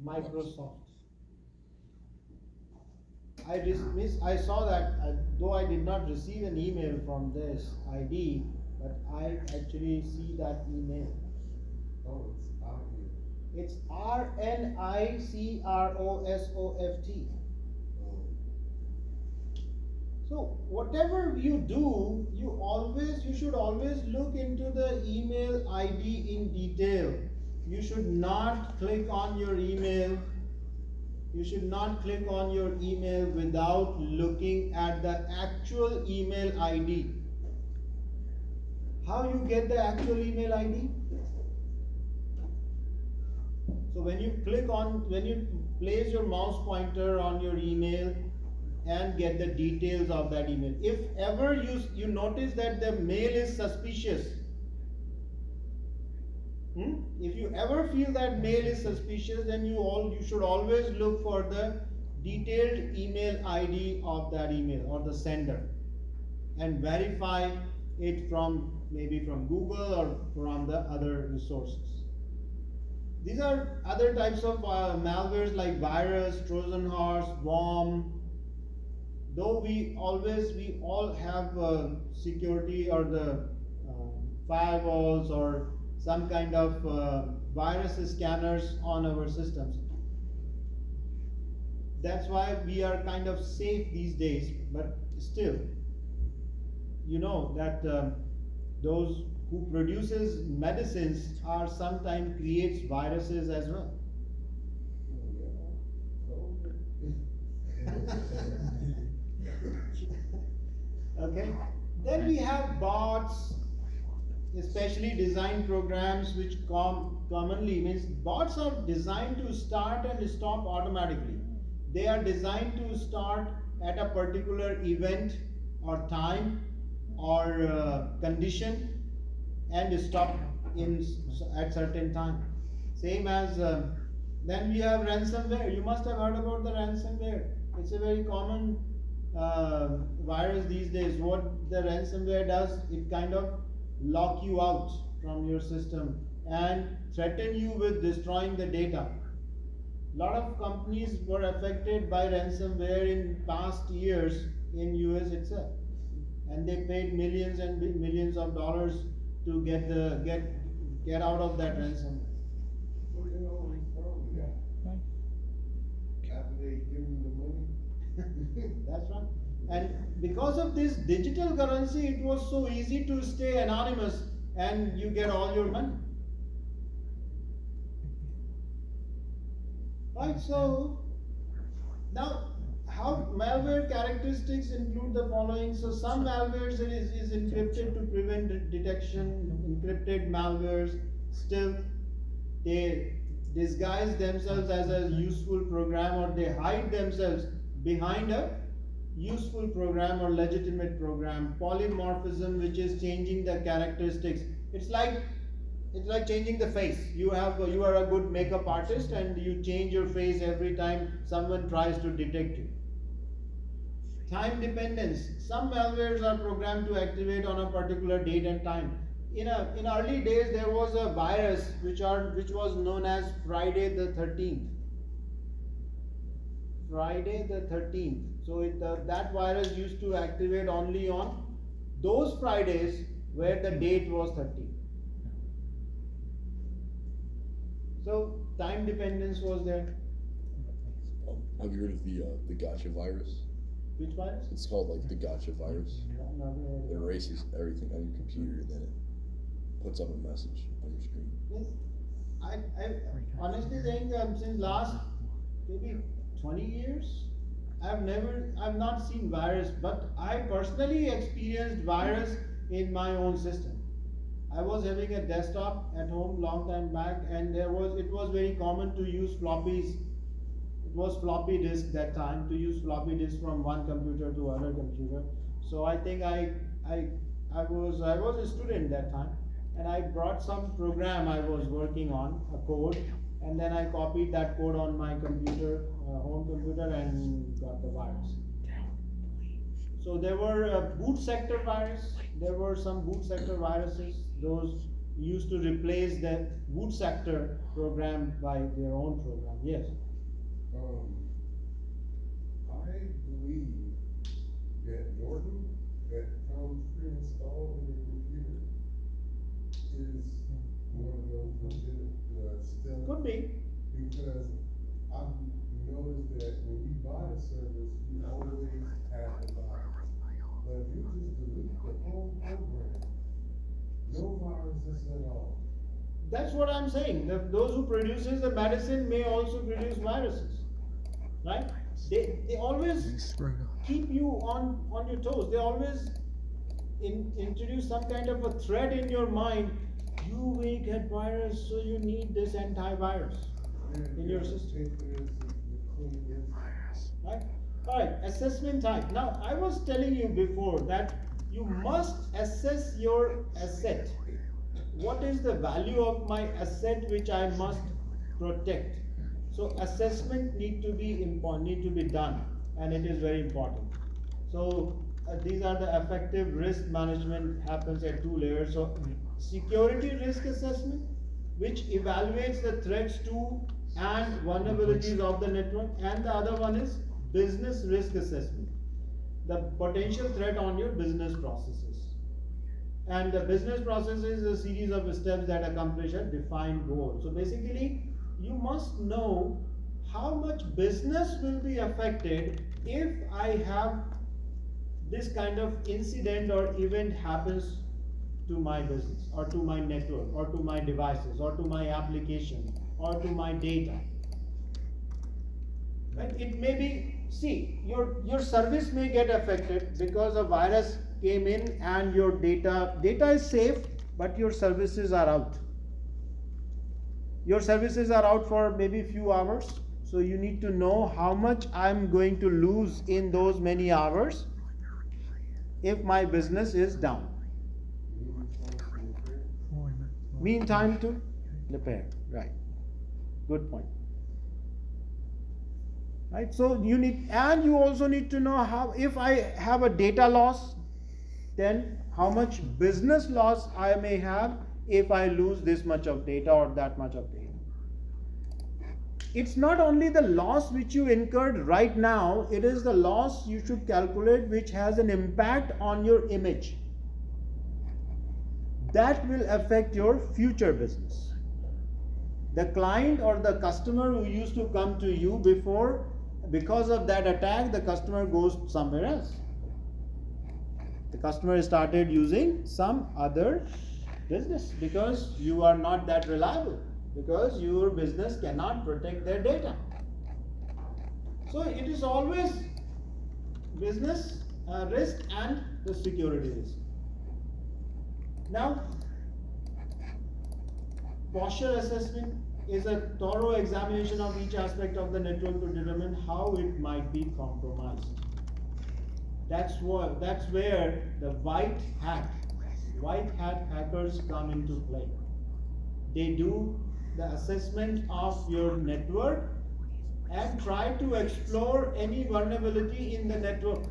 Microsoft. I saw that, though I did not receive an email from this ID, but I actually see that email. Oh, it's out here. It's RNICROSOFT. So whatever you do, you should always look into the email ID in detail. You should not click on your email. You should not click on your email without looking at the actual email ID. How you get the actual email ID? So when you place your mouse pointer on your email and get the details of that email. If ever you notice that the mail is suspicious, if you ever feel that mail is suspicious, then you should always look for the detailed email ID of that email or the sender and verify it maybe from Google or from the other resources. These are other types of malwares like virus, Trojan horse, worm. Though we all have security or the firewalls or some kind of virus scanners on our systems. That's why we are kind of safe these days, but still, you know that those who produces medicines are sometimes creates viruses as well. Okay, then we have bots, especially design programs which commonly means bots are designed to start and stop automatically. They are designed to start at a particular event or time or condition and stop at certain time. Same as then we have ransomware. You must have heard about the ransomware. It's a very common virus these days. What the ransomware does, it kind of lock you out from your system and threaten you with destroying the data. Lot of companies were affected by ransomware in past years in US itself, and they paid millions and millions of dollars to get out of that ransomware. So they always found the guy. After they give him the money. That's right. And because of this digital currency, it was so easy to stay anonymous and you get all your money. Right, so now how malware characteristics include the following. So some malwares is encrypted to prevent detection, encrypted malwares, stealth, they disguise themselves as a useful program or they hide themselves behind a useful program or legitimate program. Polymorphism, which is changing the characteristics. It's like changing the face. You are a good makeup artist and you change your face every time someone tries to detect you. Time dependence. Some malwares are programmed to activate on a particular date and time. In early days, there was a virus which was known as Friday the 13th. Friday the 13th. So that virus used to activate only on those Fridays where the date was 13. So time dependence was there. Have you heard of the gotcha virus? Which virus? It's called like the gotcha virus. I've never heard It of it. erases everything on your computer, then it puts up a message on your screen. Yes. I honestly think since last maybe 20 years, I've not seen virus, but I personally experienced virus in my own system. I was having a desktop at home long time back, and it was very common to use floppies. It was floppy disk that time, to use floppy disk from one computer to other computer. So I think I was a student that time, and I brought some program I was working on, a code, and then I copied that code on my computer, home computer, and got the virus. So there were boot sector virus. There were some boot sector viruses. Those used to replace the boot sector program by their own program. Yes. I believe that Norton, that comes pre-installed in your computer, is one of those legitimate still. Could be. Because I've noticed that when you buy a service, you always have a virus. But if you just delete the whole program, no viruses at all. That's what I'm saying. Those who produces the medicine may also produce viruses, right? They always keep you on your toes. They always introduce some kind of a threat in your mind. You may get virus, so you need this antivirus in your system. Right? Alright, assessment type. Now, I was telling you before that you must assess your asset. What is the value of my asset which I must protect? So assessment need to be done, and it is very important. So these are the effective risk management happens at two layers. So security risk assessment, which evaluates the threats to and vulnerabilities of the network, and the other one is business risk assessment, the potential threat on your business processes. And the business process is a series of steps that accomplish a defined goal. So basically, you must know how much business will be affected if I have this kind of incident or event happens to my business or to my network or to my devices or to my application or to my data. Right? It may be, see, your service may get affected because a virus came in and your data is safe, but your services are out. Your services are out for maybe few hours, so you need to know how much I'm going to lose in those many hours if my business is down. Meantime to repair, right? Good point. Right, so you also need to know how, if I have a data loss, then how much business loss I may have if I lose this much of data or that much of data. it's not only the loss which you incurred right now, it is the loss you should calculate which has an impact on your image. That will affect your future business. The client or the customer who used to come to you before, because of that attack, the customer goes somewhere else. The customer started using some other business because you are not that reliable, because your business cannot protect their data. So it is always business risk and the security risk. Now, posture assessment is a thorough examination of each aspect of the network to determine how it might be compromised. That's where the white hat hackers come into play. They do the assessment of your network and try to explore any vulnerability in the network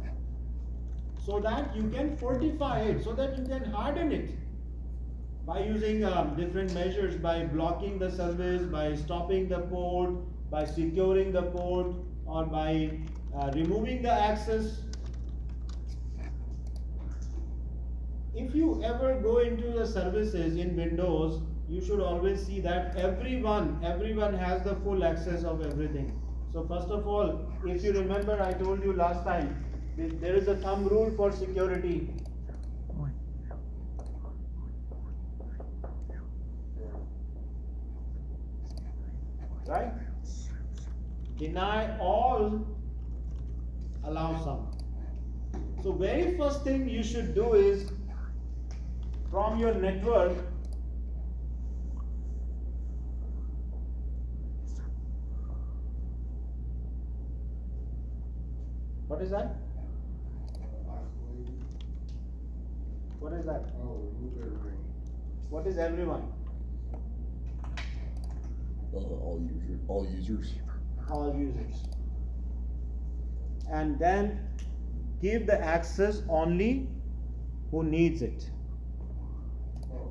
so that you can fortify it, so that you can harden it by using different measures, by blocking the service, by stopping the port, by securing the port, or by removing the access. If you ever go into the services in Windows, you should always see that everyone has the full access of everything. So first of all, if you remember, I told you last time, there is a thumb rule for security. Right? Deny all, allow some. So very first thing you should do is, from your network, what is that? Isolated. What is that? Oh, remove everything. What is everyone? All users. All users. And then give the access only who needs it. Oh,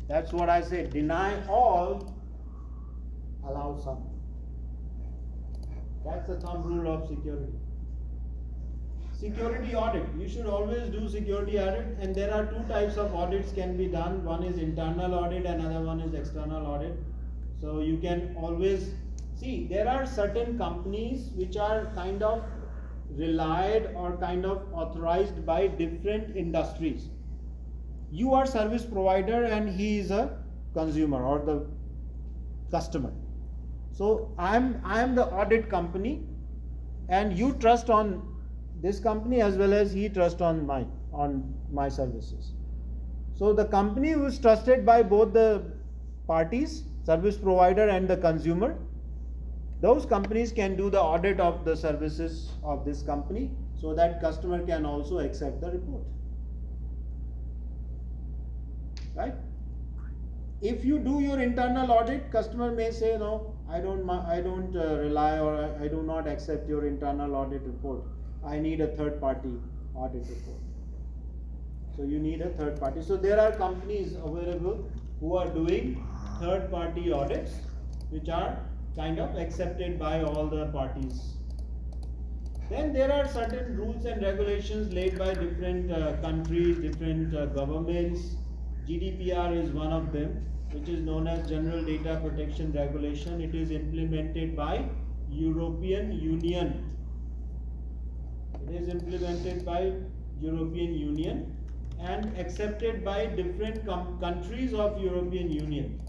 That's what I say. Deny all, allow some. That's the thumb rule of security. Security audit. You should always do security audit, and there are two types of audits can be done. One is internal audit, another one is external audit. So you can always see there are certain companies which are kind of relied or kind of authorized by different industries. You are service provider and he is a consumer or the customer. So I am the audit company, and you trust on this company as well as he trust on my services. So the company who is trusted by both the parties, service provider and the consumer, those companies can do the audit of the services of this company so that customer can also accept the report. Right? If you do your internal audit, customer may say, no, I don't rely, or I do not accept your internal audit report. I need a third party audit report. So you need a third party. So there are companies available who are doing third party audits, which are kind of accepted by all the parties. Then there are certain rules and regulations laid by different countries, different governments. GDPR is one of them, which is known as General Data Protection Regulation. It is implemented by European Union. It is implemented by European Union and accepted by different countries of European Union.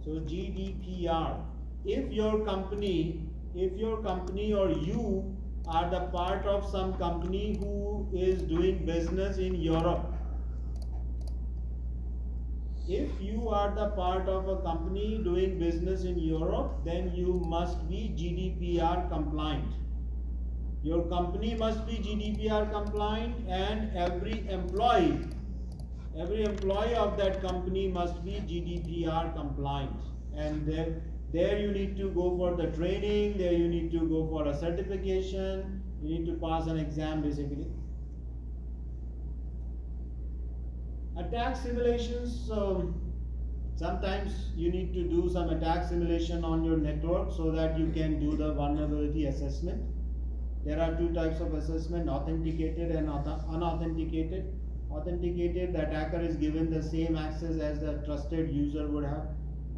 So GDPR. If your company or you are the part of some company who is doing business in Europe, if you are the part of a company doing business in Europe, then you must be GDPR compliant. Your company must be GDPR compliant, and every employee of that company must be GDPR compliant. And there you need to go for the training, there you need to go for a certification, you need to pass an exam basically. Attack simulations, Sometimes you need to do some attack simulation on your network so that you can do the vulnerability assessment. There are two types of assessment, authenticated and unauthenticated. Authenticated, the attacker is given the same access as the trusted user would have.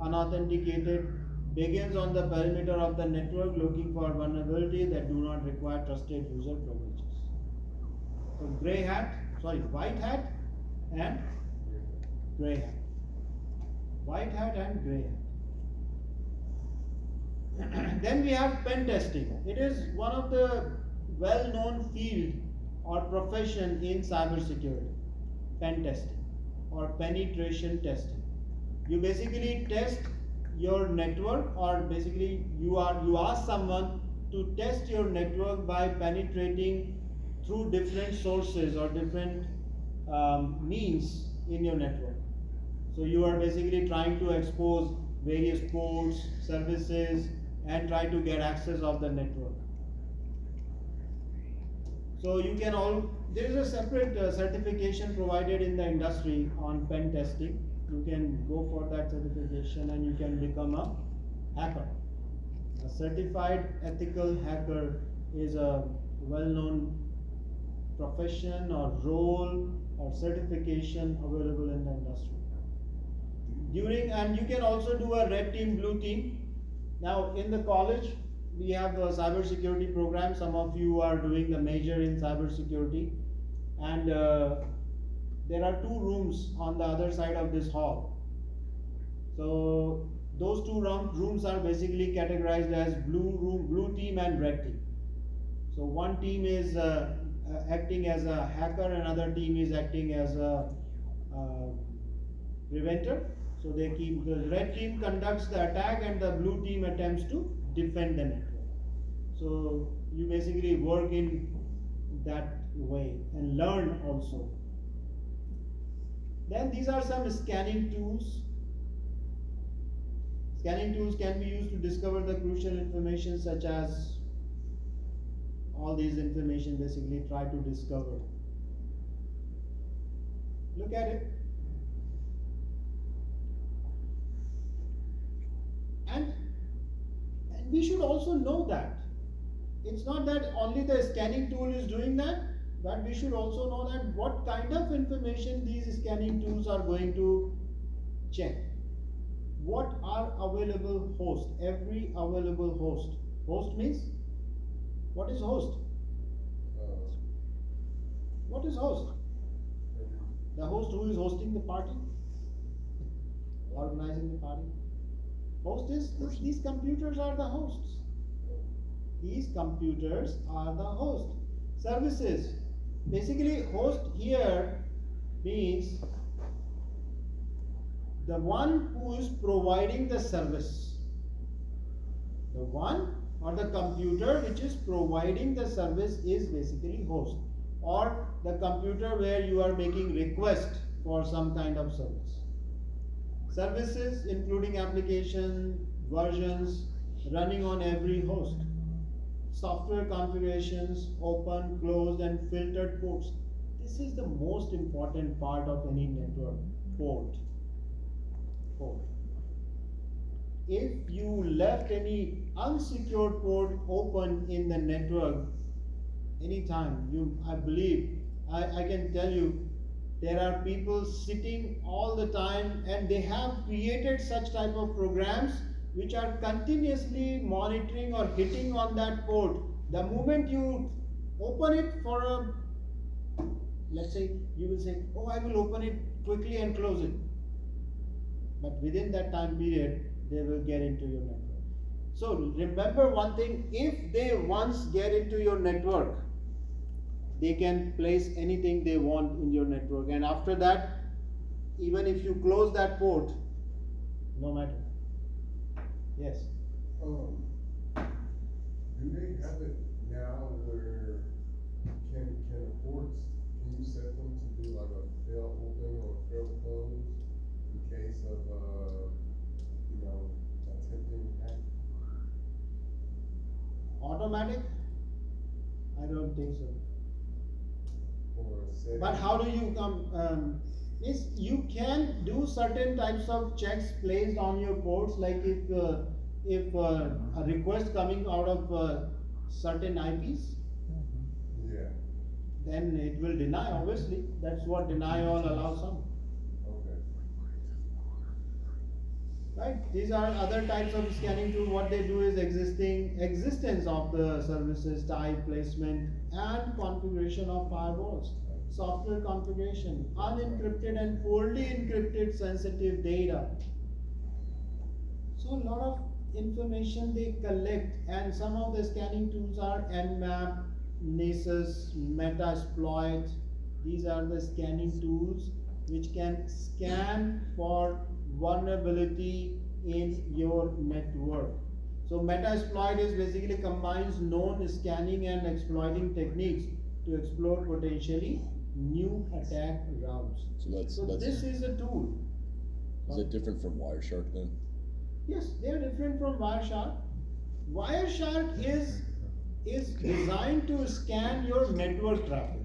Unauthenticated begins on the perimeter of the network looking for vulnerability that do not require trusted user privileges. So white hat and gray hat. White hat and gray hat. Then we have pen testing. It is one of the well-known field or profession in cybersecurity. Pen testing or penetration testing. You basically test your network, or basically you ask someone to test your network by penetrating through different sources or different means in your network. So you are basically trying to expose various ports, services, and try to get access of the network. So there is a separate certification provided in the industry on pen testing. You can go for that certification and you can become a hacker. A certified ethical hacker is a well-known profession or role or certification available in the industry. And you can also do a red team, blue team. Now in the college, we have a cybersecurity program. Some of you are doing the major in cybersecurity, and there are two rooms on the other side of this hall. So those two rooms are basically categorized as blue team and red team. So one team is acting as a hacker, another team is acting as a preventer. So the red team conducts the attack and the blue team attempts to defend the network. So you basically work in that way and learn also. Then these are some scanning tools. Scanning tools can be used to discover the crucial information, such as all these information basically try to discover. Look at it. And we should also know that it's not that only the scanning tool is doing that, but we should also know that what kind of information these scanning tools are going to check. What are available hosts? Every available host. Host means, what is host? What is host? The host who is hosting the party, organizing the party. Host is, these computers are the hosts. These computers are the host. Services. Basically, host here means the one who is providing the service. The one or the computer which is providing the service is basically host, or the computer where you are making request for some kind of service. Services including application, versions running on every host, software configurations, open, closed and filtered ports. This is the most important part of any network. Port. If you left any unsecured port open in the network anytime, I believe, I can tell you, there are people sitting all the time and they have created such type of programs which are continuously monitoring or hitting on that port. The moment you open it for let's say, you will say, oh, I will open it quickly and close it. But within that time period, they will get into your network. So remember one thing, if they once get into your network, they can place anything they want in your network, and after that, even if you close that port, no matter. Yes. Do they have it now where can you set them to do like a fail open or fail close in case of attempting hack? Automatic? I don't think so. Or setting? But how do you is you can do certain types of checks placed on your ports, like if a request coming out of certain IPs, Yeah, then it will deny. Obviously, that's what deny all allow some. okay. Right? These are other types of scanning tool. What they do is existence of the services type, placement, and configuration of firewalls, software configuration, unencrypted and poorly encrypted sensitive data. So a lot of information they collect, and some of the scanning tools are Nmap, Nessus, Metasploit. These are the scanning tools which can scan for vulnerability in your network. So Metasploit is basically combines known scanning and exploiting techniques to explore potentially new attack routes. So that's This is a tool. is that different from Wireshark then? Yes, they are different from Wireshark. Wireshark is designed to scan your network traffic,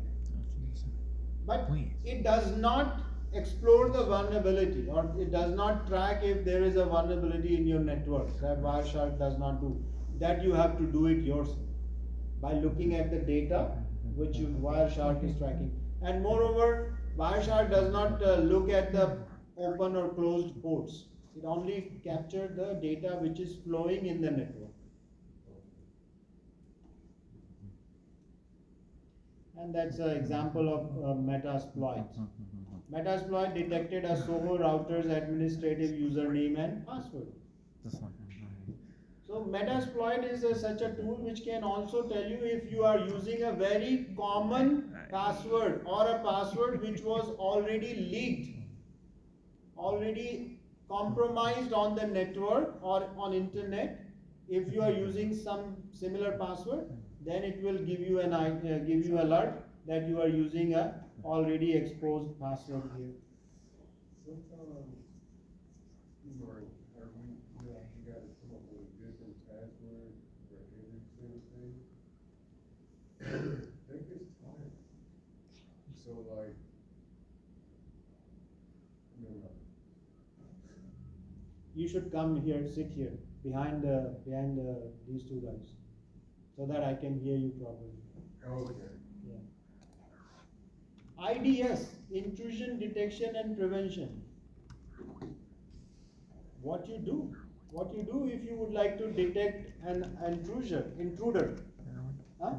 but it does not explore the vulnerability, or it does not track if there is a vulnerability in your network. That Wireshark does not do. That you have to do it yourself by looking at the data which Wireshark is tracking. And moreover, Wireshark does not look at the open or closed ports. It only captures the data which is flowing in the network. And that's an example of Metasploit. Metasploit detected a Soho router's administrative username and password. This one. So Metasploit is such a tool which can also tell you if you are using a very common password or a password which was already leaked, already compromised on the network or on internet. If you are using some similar password, then it will give you give you alert that you are using a already exposed password here. Sometimes, you know, you gotta come up with a different password for every single thing. That gets tired. So like, no. You should come here, sit here behind these two guys, so that I can hear you properly. Okay. Yeah. IDS, intrusion detection and prevention. What you do if you would like to detect an intruder. Huh?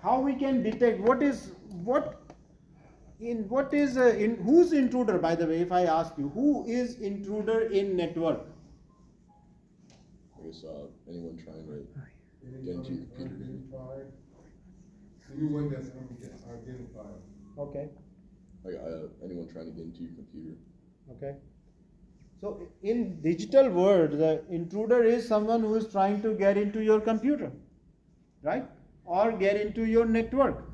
How we can detect in who's intruder, by the way? If I ask you, who is intruder in network? I guess anyone trying to get into your computer. Unidentified. Anyone that's unidentified. Okay. Like anyone trying to get into your computer. Okay. So in digital world, the intruder is someone who is trying to get into your computer, right? Or get into your network.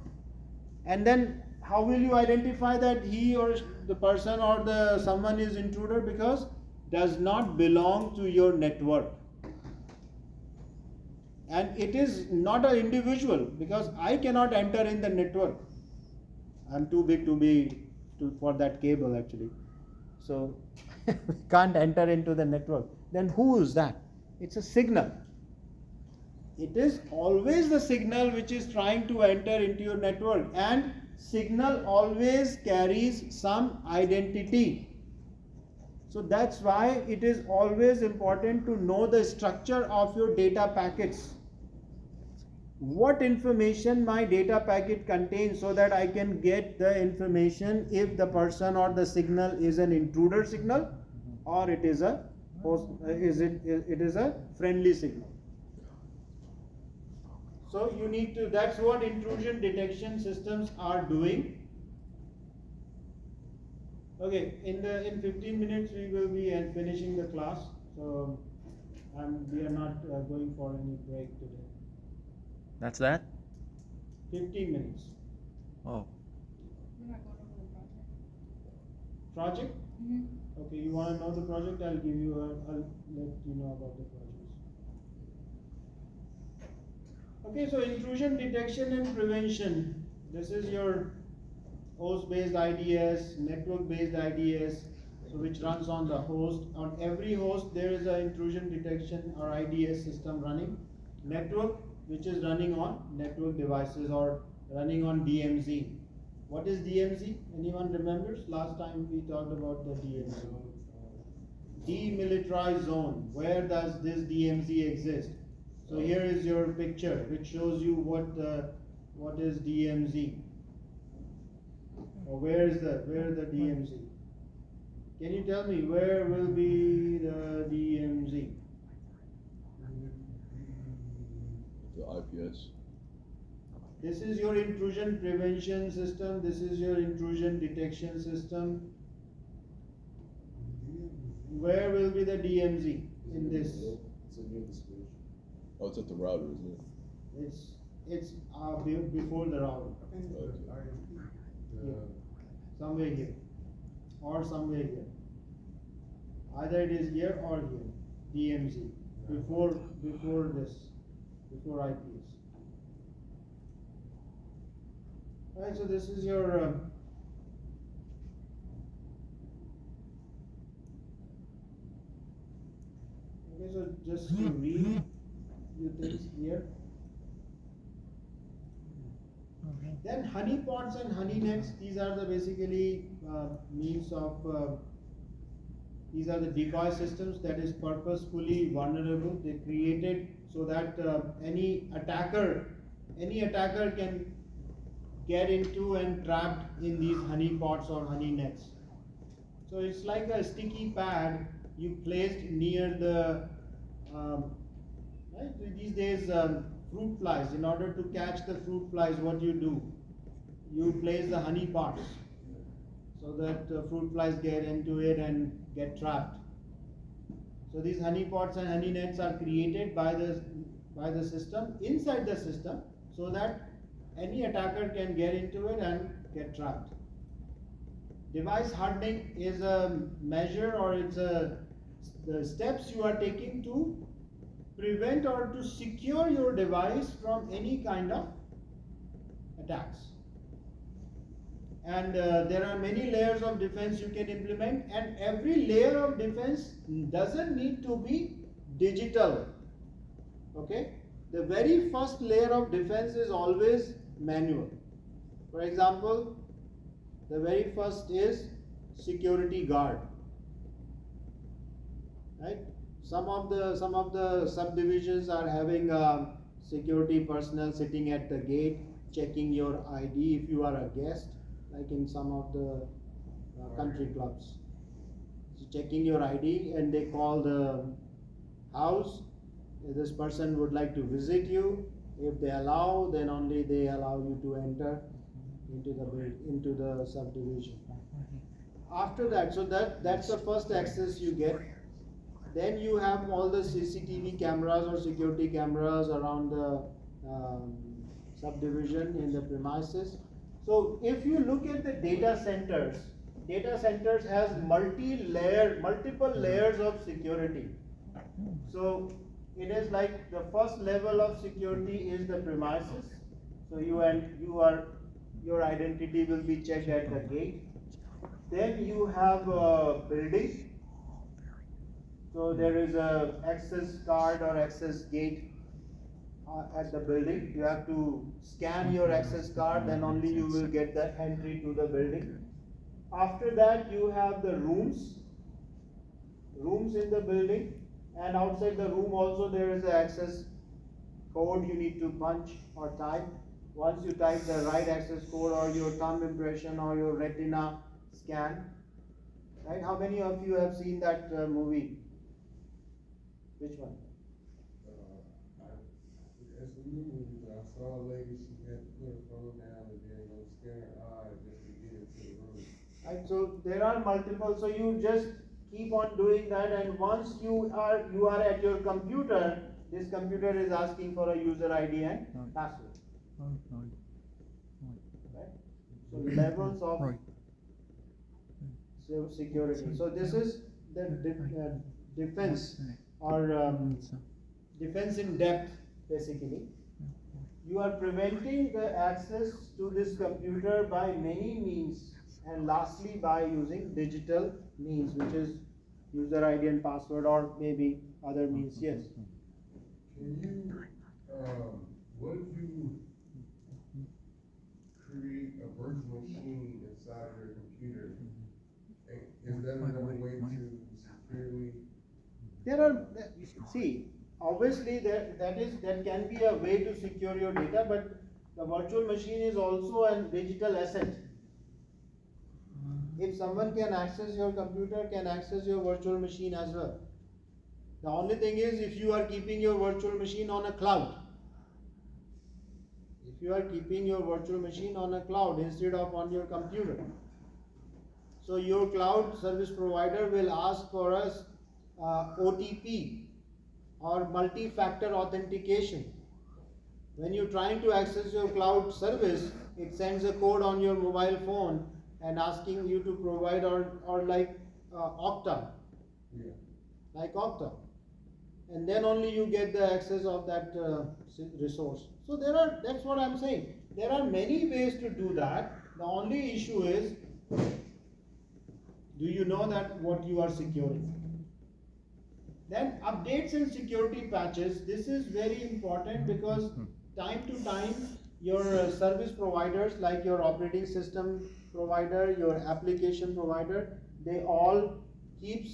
And then how will you identify that he or the person or the someone is intruder? Because does not belong to your network. And it is not an individual, because I cannot enter in the network. I'm too big for that cable actually. So we can't enter into the network. Then who is that? It's a signal. It is always the signal which is trying to enter into your network, and signal always carries some identity. So that's why it is always important to know the structure of your data packets. What information my data packet contains, so that I can get the information if the person or the signal is an intruder signal, or it is a friendly signal. So you need to, that's what intrusion detection systems are doing. Okay, in 15 minutes we will be finishing the class. So we are not going for any break today. That's that? 15 minutes. Oh. We're not going over the project. Project? Mm-hmm. Okay, you want to know the project? I'll let you know about the projects. Okay, so intrusion detection and prevention. This is your host-based IDS, network-based IDS, so which runs on the host. On every host, there is an intrusion detection or IDS system running. Network, which is running on network devices or running on DMZ. What is DMZ? Anyone remembers? Last time we talked about the DMZ. Demilitarized zone. Where does this DMZ exist? So here is your picture, which shows you what is DMZ. Or where is the DMZ? Can you tell me where will be the DMZ? The IPS. This is your intrusion prevention system. This is your intrusion detection system. Where will be the DMZ in this? It's a new switch. Oh, it's at the router, isn't it? It's before the router. I think it's the ISP. Yeah. Somewhere here or somewhere here. Either it is here or here. DMZ before this, before IPS. Alright, so this is your okay, so just to read few things here. Then honeypots and honey nets, these are the basically means of these are the decoy systems that is purposefully vulnerable. They created so that any attacker can get into and trapped in these honeypots or honey nets. So it's like a sticky pad you placed near the right these days fruit flies. In order to catch the fruit flies, what do? You place the honey pots so that fruit flies get into it and get trapped. So these honey pots and honey nets are created by the system, inside the system, so that any attacker can get into it and get trapped. Device hardening is a measure, or it's the steps you are taking to prevent or to secure your device from any kind of attacks. And there are many layers of defense you can implement, and every layer of defense doesn't need to be digital. Okay? The very first layer of defense is always manual. For example, the very first is security guard. Right? Some of the subdivisions are having security personnel sitting at the gate checking your ID if you are a guest, like in some of the country clubs. So checking your ID, and they call the house. If this person would like to visit you, if they allow, then only they allow you to enter into the subdivision. After that, so that's the first access you get. Then you have all the CCTV cameras or security cameras around the subdivision in the premises. So if you look at the data centers has multiple layers of security. So it is like the first level of security is the premises. So your identity will be checked at the gate. Then you have a building. So there is a access card or access gate at the building. You have to scan your access card, then only you will get the entry to the building. After that, you have the rooms in the building, and outside the room also there is an access code you need to punch or type. Once you type the right access code or your thumb impression or your retina scan, right? How many of you have seen that movie? Which one? It's a new movie, but I saw a lady, she had to put her phone down and then go scan her eye just to get into the room. Right, so there are multiple, so you just keep on doing that, and once you are at your computer, this computer is asking for a user ID and password. Right? So levels of security. So this is the defense or defense in depth basically. You are preventing the access to this computer by many means, and lastly by using digital means, which is user ID and password, or maybe other means. Yes. Can you, what if you create a virtual machine inside your computer? Is that another way to securely? There are, see, obviously that can be a way to secure your data, but the virtual machine is also a digital asset. If someone can access your computer, can access your virtual machine as well. The only thing is, if you are keeping your virtual machine on a cloud, if you are keeping your virtual machine on a cloud instead of on your computer, so your cloud service provider will ask for us OTP or multi-factor authentication. When you're trying to access your cloud service, it sends a code on your mobile phone and asking you to provide or like Okta, Yeah. like Okta, and then only you get the access of that resource. So that's what I'm saying. There are many ways to do that. The only issue is, do you know that what you are securing? Then updates and security patches. This is very important because time to time your service providers, like your operating system provider, your application provider, they all keeps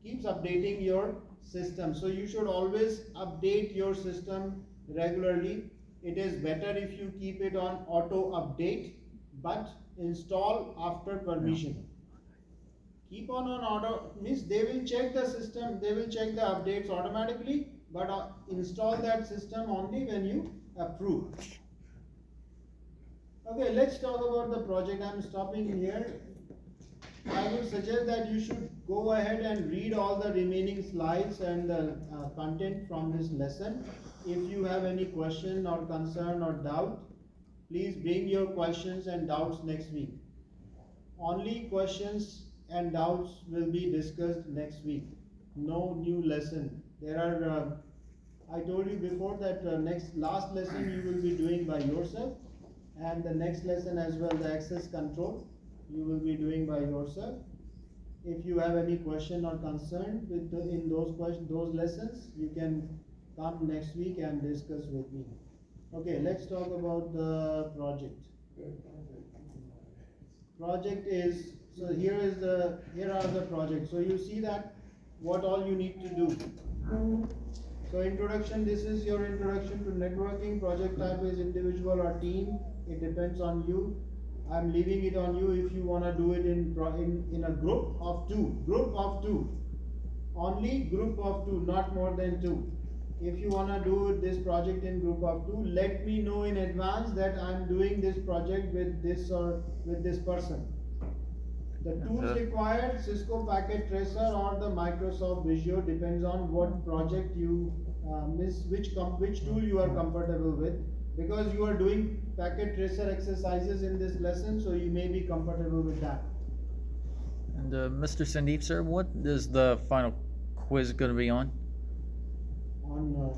updating your system. So you should always update your system regularly. It is better if you keep it on auto update, but install after permission. Keep on auto means they will check the system, they will check the updates automatically, but install that system only when you approve. Okay, let's talk about the project. I'm stopping here. I would suggest that you should go ahead and read all the remaining slides and the content from this lesson. If you have any question or concern or doubt, please bring your questions and doubts next week. Only questions and doubts will be discussed next week. No new lesson. There are, I told you before that last lesson you will be doing by yourself, and the next lesson as well, the access control, you will be doing by yourself. If you have any question or concern with in those lessons, you can come next week and discuss with me. Okay, let's talk about the project. Project is, so here are the projects. So you see that what all you need to do. So introduction, this is your introduction to networking. Project type is individual or team. It depends on you. I'm leaving it on you if you want to do it in a group of two. Group of two. Only group of two, not more than two. If you want to do this project in group of two, let me know in advance that I'm doing this project with this or with this person. The tools required, Cisco Packet Tracer or the Microsoft Visio, depends on what project you which tool you are comfortable with, because you are doing packet tracer exercises in this lesson, so you may be comfortable with that. And Mr. Sandeep, sir, what is the final quiz going to be on? On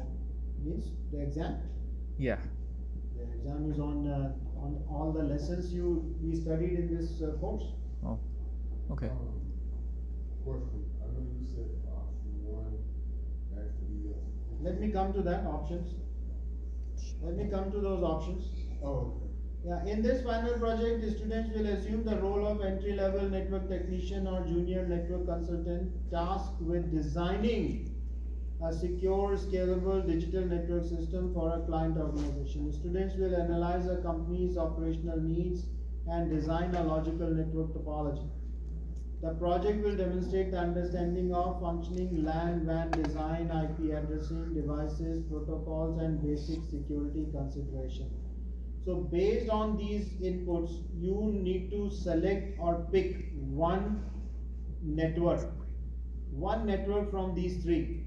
means the exam. Yeah. The exam is on all the lessons we studied in this course. Oh, okay. Question, I know you said option one has to be. Let me come to that options. Let me come to those options. Oh, okay. Yeah, in this final project, the students will assume the role of entry-level network technician or junior network consultant tasked with designing a secure, scalable digital network system for a client organization. Students will analyze a company's operational needs and design a logical network topology. The project will demonstrate the understanding of functioning LAN, WAN design, IP addressing, devices, protocols, and basic security consideration. So based on these inputs, you need to select or pick one network from these three.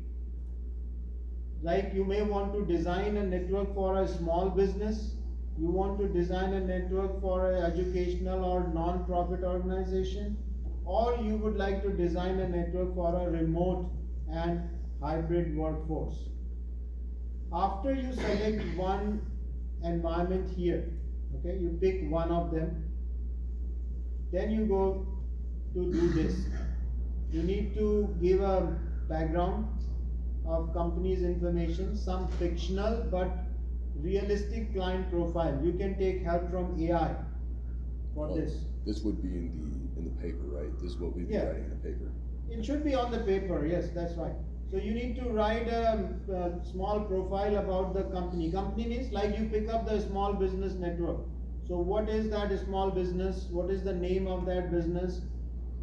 Like you may want to design a network for a small business, you want to design a network for an educational or non-profit organization, or you would like to design a network for a remote and hybrid workforce. After you select one environment here. Okay, you pick one of them. Then you go to do this. You need to give a background of company's information, some fictional but realistic client profile. You can take help from AI for Oh, this. This would be in the paper, right? This is what we'd be Yeah. writing in the paper. It should be on the paper, yes, that's right. So you need to write a small profile about the company. Company means like you pick up the small business network. So what is that small business? What is the name of that business?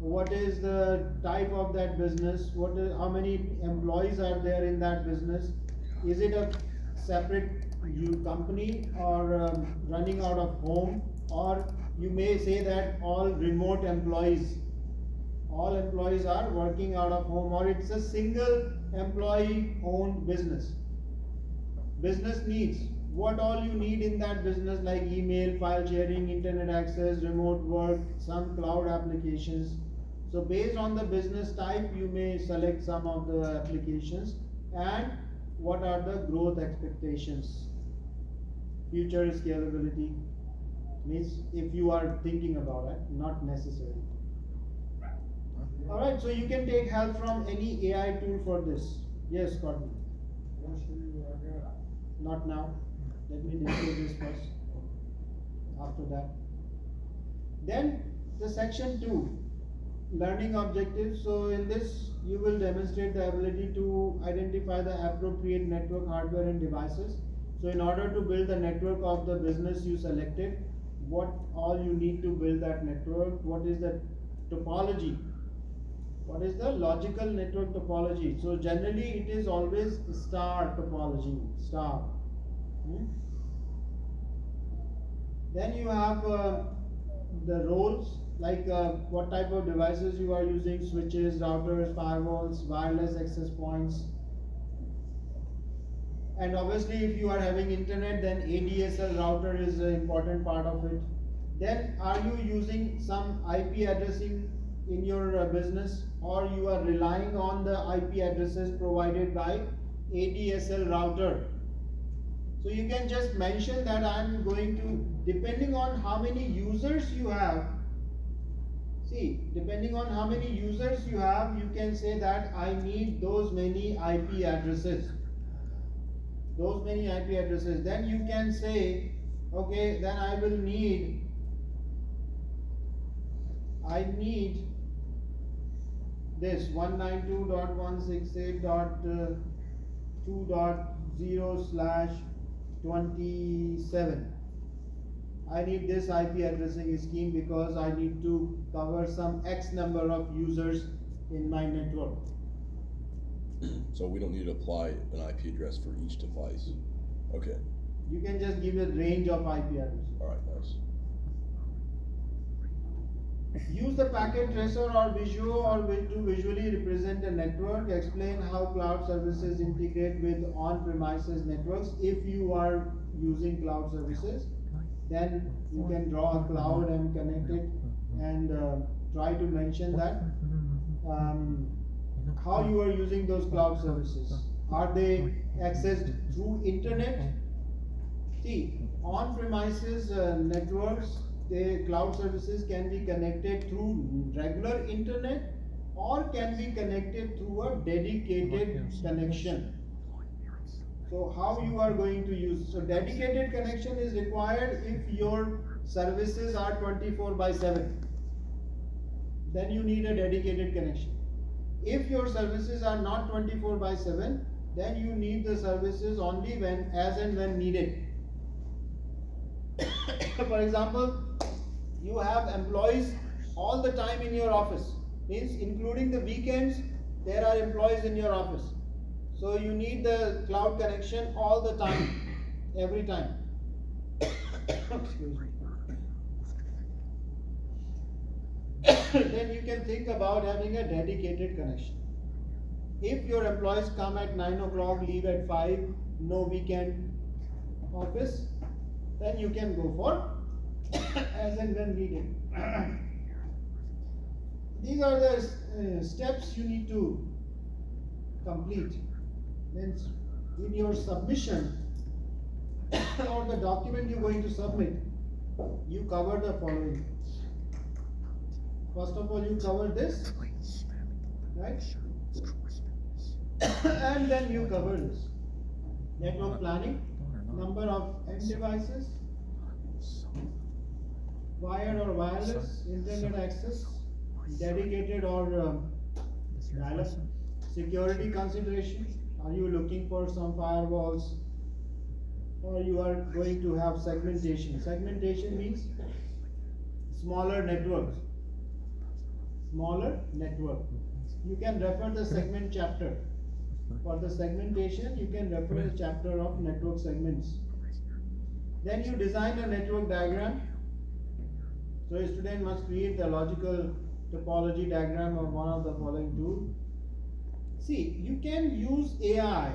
What is the type of that business? How many employees are there in that business? Is it a separate company or running out of home? Or you may say that all remote employees. All employees are working out of home, or it's a single employee owned business. Business needs what all you need in that business, like email, file sharing, internet access, remote work, some cloud applications. So based on the business type, you may select some of the applications and what are the growth expectations. Future scalability means if you are thinking about it, not necessarily. Alright, so you can take help from any AI tool for this. Yes, Courtney. Can I show you what I got? Not now. Let me display this first. After that. Then the section 2, learning objectives. So in this you will demonstrate the ability to identify the appropriate network hardware and devices. So in order to build the network of the business you selected, what all you need to build that network, what is the topology, what is the logical network topology. So generally it is always star topology, star. Then you have the roles, like what type of devices you are using, switches, routers, firewalls, wireless access points. And obviously if you are having internet, then ADSL router is an important part of it. Then are you using some IP addressing in your business, or you are relying on the IP addresses provided by ADSL router? So you can just mention that I'm going to, depending on how many users you have, depending on how many users you have, you can say that I need those many IP addresses. Those many IP addresses. Then you can say, okay, then I need this 192.168.2.0/27. I need this IP addressing scheme because I need to cover some X number of users in my network. So we don't need to apply an IP address for each device. Okay. You can just give a range of IP addresses. All right. Nice. Use the packet tracer or to visually represent a network. Explain how cloud services integrate with on-premises networks. If you are using cloud services, then you can draw a cloud and connect it, and try to mention that how you are using those cloud services. Are they accessed through internet? See, on-premises networks, the cloud services can be connected through regular internet or can be connected through a dedicated connection. So how you are going to use? So dedicated connection is required if your services are 24/7. Then you need a dedicated connection. If your services are not 24/7, then you need the services only as and when needed. For example, you have employees all the time in your office, means including the weekends, there are employees in your office. So you need the cloud connection all the time, every time. Excuse me. Then you can think about having a dedicated connection. If your employees come at 9 o'clock, leave at 5, no weekend office, then you can go for as and when needed. These are the steps you need to complete. Means in your submission, or the document you're going to submit, you cover the following. First of all, you cover this, right? And then you cover this. Network planning, number of end devices, wired or wireless, internet access, dedicated or dial-up, security consideration. Are you looking for some firewalls, or you are going to have segmentation? Segmentation means smaller networks. Smaller network. You can refer the segment chapter. For the segmentation, you can refer the chapter of network segments. Then you design a network diagram. So a student must create the logical topology diagram of one of the following two. See, you can use AI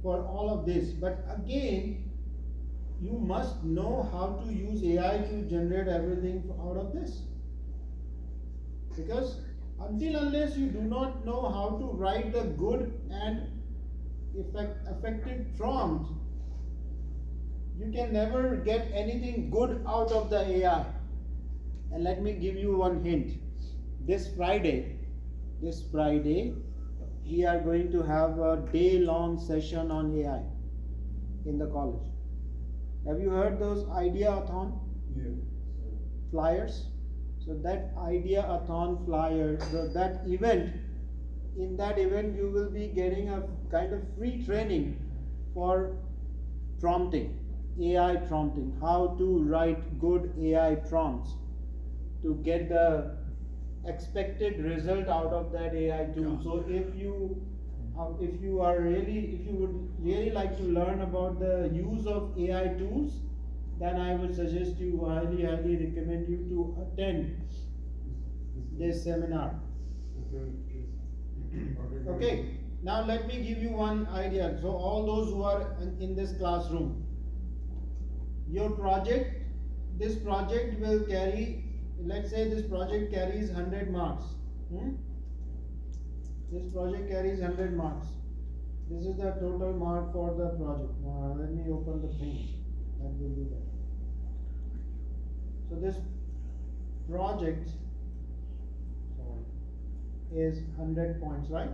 for all of this, but again, you must know how to use AI to generate everything out of this. Because unless you do not know how to write the good and effective prompt, you can never get anything good out of the AI. And let me give you one hint. This Friday, we are going to have a day-long session on AI in the college. Have you heard those idea-a-thon Yeah. flyers? So that idea-a-thon flyer, that event, in that event you will be getting a kind of free training for prompting, AI prompting, how to write good AI prompts to get the expected result out of that AI tool. So if you would really like to learn about the use of AI tools, then I would suggest you, highly recommend you to attend this seminar. Okay, now let me give you one idea. So all those who are in this classroom, your project, this project will carry, let's say this project carries 100 marks. This project carries 100 marks. This is the total mark for the project. Let me open the thing. That will be there. So this project, is 100 points, right?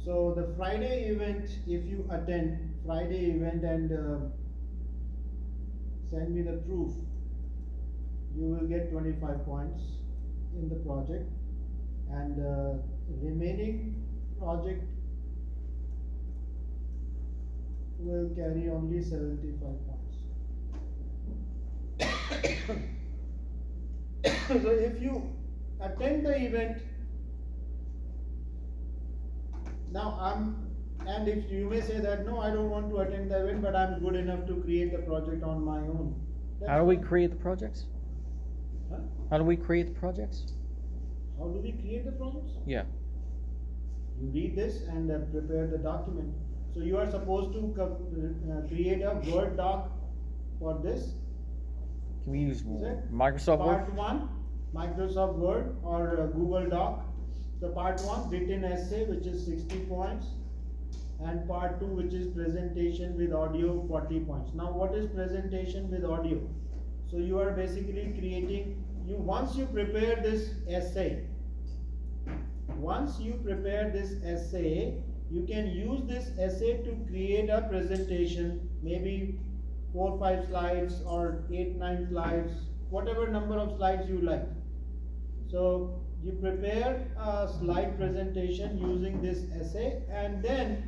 So the Friday event, if you attend Friday event and send me the proof, you will get 25 points in the project, and remaining project will carry only 75 points. So if you attend the event, and if you may say that, no, I don't want to attend the event, but I'm good enough to create the project on my own. How do we create the projects? Huh? How do we create the projects? How do we create the projects? Yeah. You read this and prepare the document. So you are supposed to create a Word doc for this. Can we use Is it? Microsoft Word? Part 1, Microsoft Word or Google Doc. So part 1, written essay, which is 60 points. And part 2, which is presentation with audio, 40 points. Now what is presentation with audio? So you are basically creating, once you prepare this essay, you can use this essay to create a presentation, maybe 4 or 5 slides or 8 or 9 slides, whatever number of slides you like. So you prepare a slide presentation using this essay, and then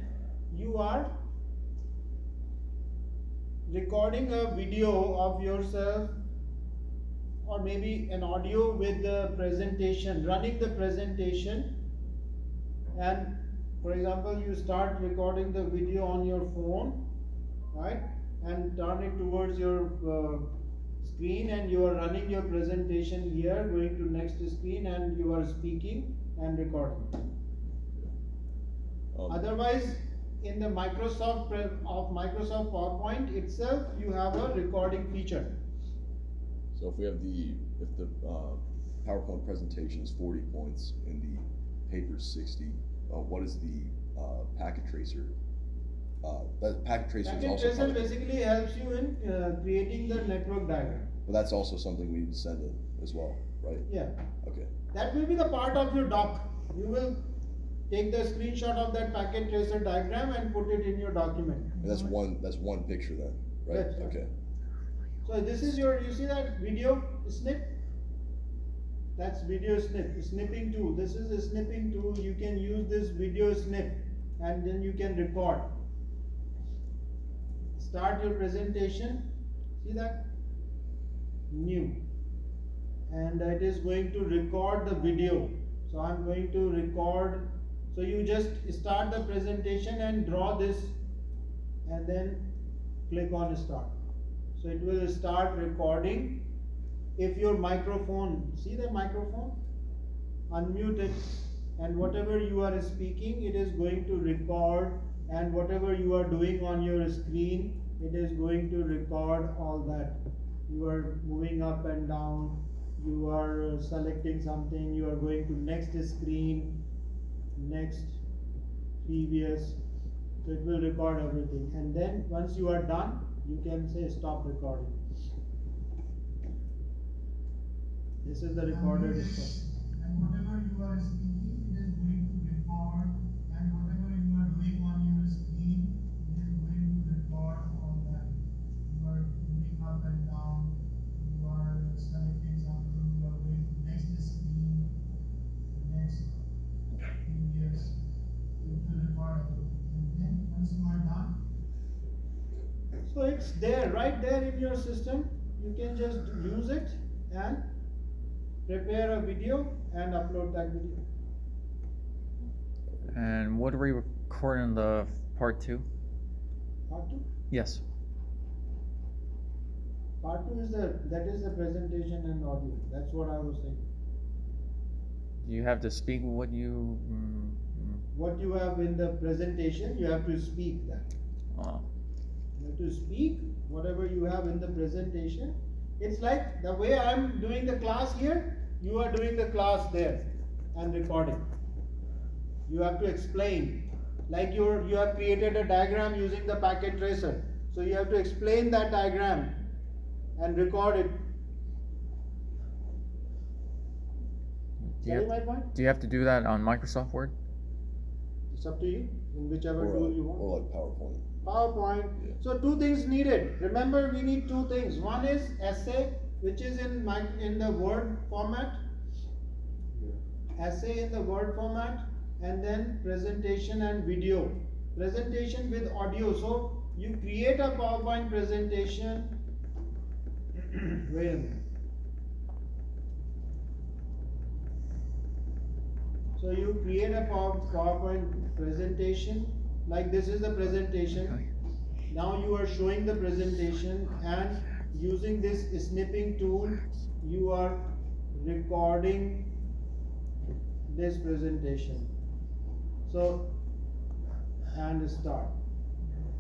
you are recording a video of yourself, or maybe an audio with the presentation, running the presentation. And for example, you start recording the video on your phone, right, and turn it towards your screen, and you are running your presentation here, going to next screen, and you are speaking and recording. Otherwise, in the Microsoft PowerPoint itself, you have a recording feature. So if the PowerPoint presentation is 40 points and the paper is 60, what is the packet tracer That packet tracer is Packet also tracer part of it, basically helps you in creating the network diagram. but that's also something we need to send in as well, right? Yeah, Okay, that will be the part of your doc. You will take the screenshot of that packet tracer diagram and put it in your document. and that's one picture then, right? That's right. Okay, So this is your, you see that video snip? That's video snipping tool. This is a snipping tool. You can use this video snip and then you can record. Start your presentation. See that? New. And it is going to record the video. So I'm going to record. So you just start the presentation and draw this and then click on start. So it will start recording. If your microphone, see the microphone? Unmute it, and whatever you are speaking, it is going to record, and whatever you are doing on your screen, it is going to record all that. You are moving up and down, you are selecting something, you are going to next screen, next, previous. So it will record everything, and then once you are done, you can say stop recording. This is the recorded stuff. And whatever you are speaking, it is going to record, and whatever you are doing on your screen, it is going to record all that. You are moving up and down, you are selecting something, you are going to next screen, next, previous, it will record everything. And then once you are done, So it's there, right there in your system. You can just use it and prepare a video and upload that video. And what are we recording the part 2? Part 2? Yes. Part 2 is that is the presentation and audio. That's what I was saying. You have to speak what you. What you have in the presentation, you have to speak that. You have to speak whatever you have in the presentation. It's like the way I'm doing the class here, you are doing the class there and recording. You have to explain. Like you have created a diagram using the packet tracer. So you have to explain that diagram and record it. Getting my point? Do you have to do that on Microsoft Word? It's up to you, in whichever tool you want. or like PowerPoint. PowerPoint. Yeah. So 2 things needed. Remember, we need 2 things. One is essay, which is in the Word format. Essay in the Word format, and then presentation and video. Presentation with audio. So you create a PowerPoint presentation. Wait a minute. So you create a PowerPoint presentation, like this is the presentation. Now you are showing the presentation, and using this snipping tool, you are recording this presentation. So, and start.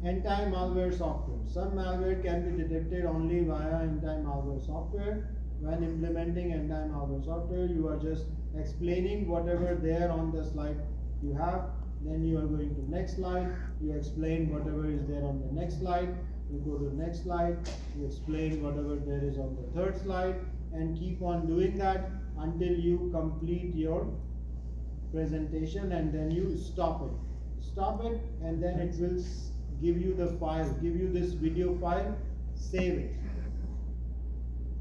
Anti-malware software. Some malware can be detected only via anti-malware software. When implementing anti-malware software, you are just explaining whatever there on the slide you have. Then you are going to next slide. You explain whatever is there on the next slide. You go to the next slide. You explain whatever there is on the third slide, and keep on doing that until you complete your presentation, and then you stop it. Stop it, and then it will give you the file, give you this video file. Save it.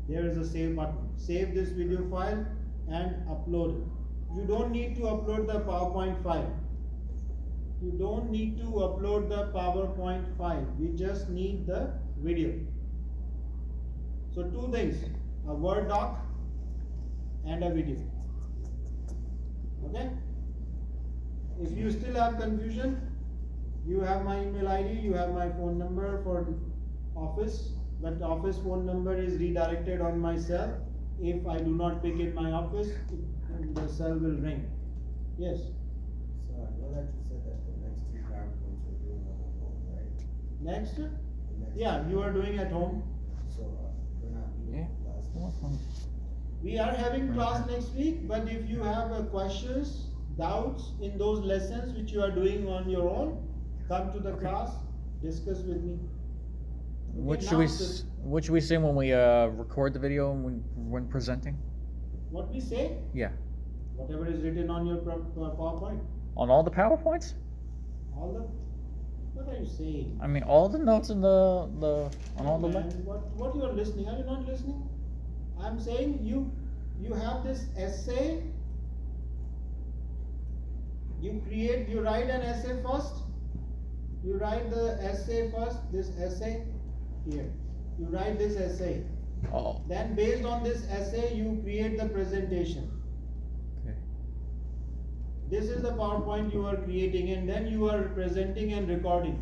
There is a save button. Save this video file and upload it. You don't need to upload the PowerPoint file. You don't need to upload the PowerPoint file. We just need the video. So 2 things, a Word doc and a video. Okay? If you still have confusion, you have my email ID, you have my phone number for office, but office phone number is redirected on my cell. If I do not pick in my office, the cell will ring. Yes? So I know that you said that the next 2 PowerPoints are doing on the phone, right? Next? The next Yeah, you are doing at home. So we're not meeting last week. We are having class next week, but if you have questions, doubts in those lessons which you are doing on your own, come to the class discuss with me. What Okay, should we now the- what should we say when we record the video and when presenting? What we say, Yeah. whatever is written on your PowerPoint, On all the PowerPoints? all the, what are you saying? I mean, all the notes in the on all the. Man, what you are listening? Are you not listening? I'm saying you have this essay. You write an essay first. You write the essay first. This essay here. You write this essay. Oh. Then based on this essay, you create the presentation. Okay. This is the PowerPoint you are creating, and then you are presenting and recording.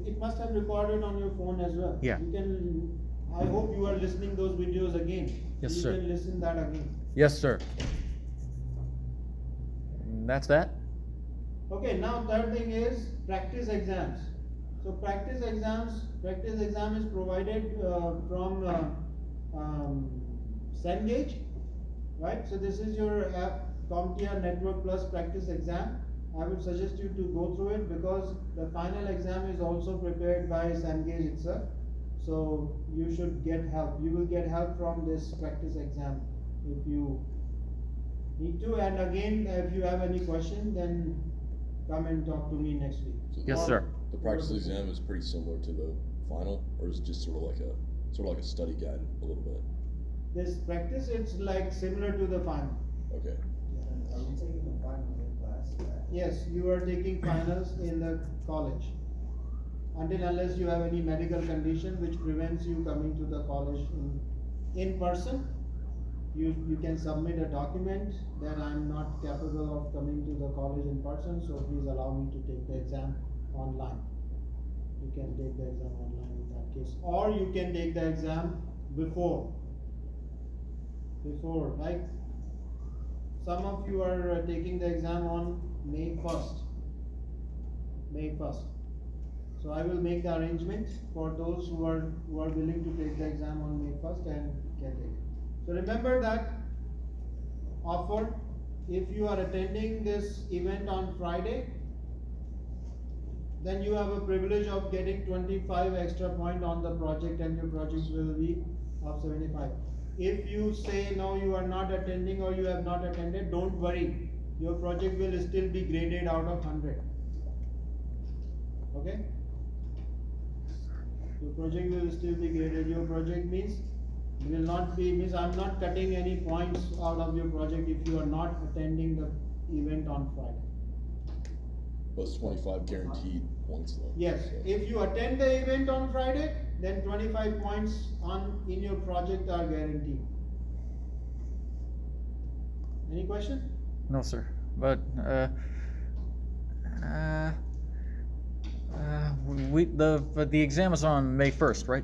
It must have recorded on your phone as well. Yeah. You can. I hope you are listening those videos again. Yes, you sir. You can listen that again. Yes, sir. And that's that. Okay. Now third thing is practice exams. So practice exam is provided from Cengage, right? So this is your app CompTIA Network Plus practice exam. I would suggest you to go through it because the final exam is also prepared by Cengage itself. So you should get help. You will get help from this practice exam if you need to. And again, if you have any question, then come and talk to me next week. So Yes, Or- sir. The practice exam is pretty similar to the final, or is it just sort of like a study guide a little bit? This practice, it's like similar to the final. Okay. Are we taking the final in class? Yes, you are taking finals in the college. Until unless you have any medical condition which prevents you coming to the college in person, you can submit a document that I'm not capable of coming to the college in person, so please allow me to take the exam online. You can take the exam online in that case, or you can take the exam before, right? Some of you are taking the exam on May 1st. So I will make the arrangement for those who are willing to take the exam on May 1st and can take it. So remember that offer, if you are attending this event on Friday, then you have a privilege of getting 25 extra point on the project, and your project will be of 75. If you say no, you are not attending or you have not attended, don't worry. Your project will still be graded out of 100. Okay? Your project will still be graded. Your project means I'm not cutting any points out of your project if you are not attending the event on Friday. But it's 25 guaranteed points though. Yes, So- if you attend the event on Friday, then 25 points in your project are guaranteed. Any question? No, sir. But but the exam is on May 1st, right?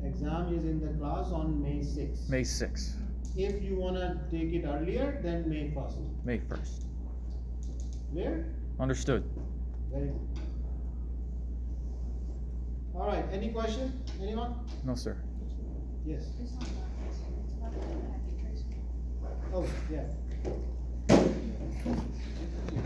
Exam is in the class on May 6th. May 6th. If you wanna take it earlier, then May 1st. May 1st. Where? Understood. Very good. Alright, any question? Anyone? No, sir. Yes. It's not about this, it's about the packet tracing. Oh, yeah.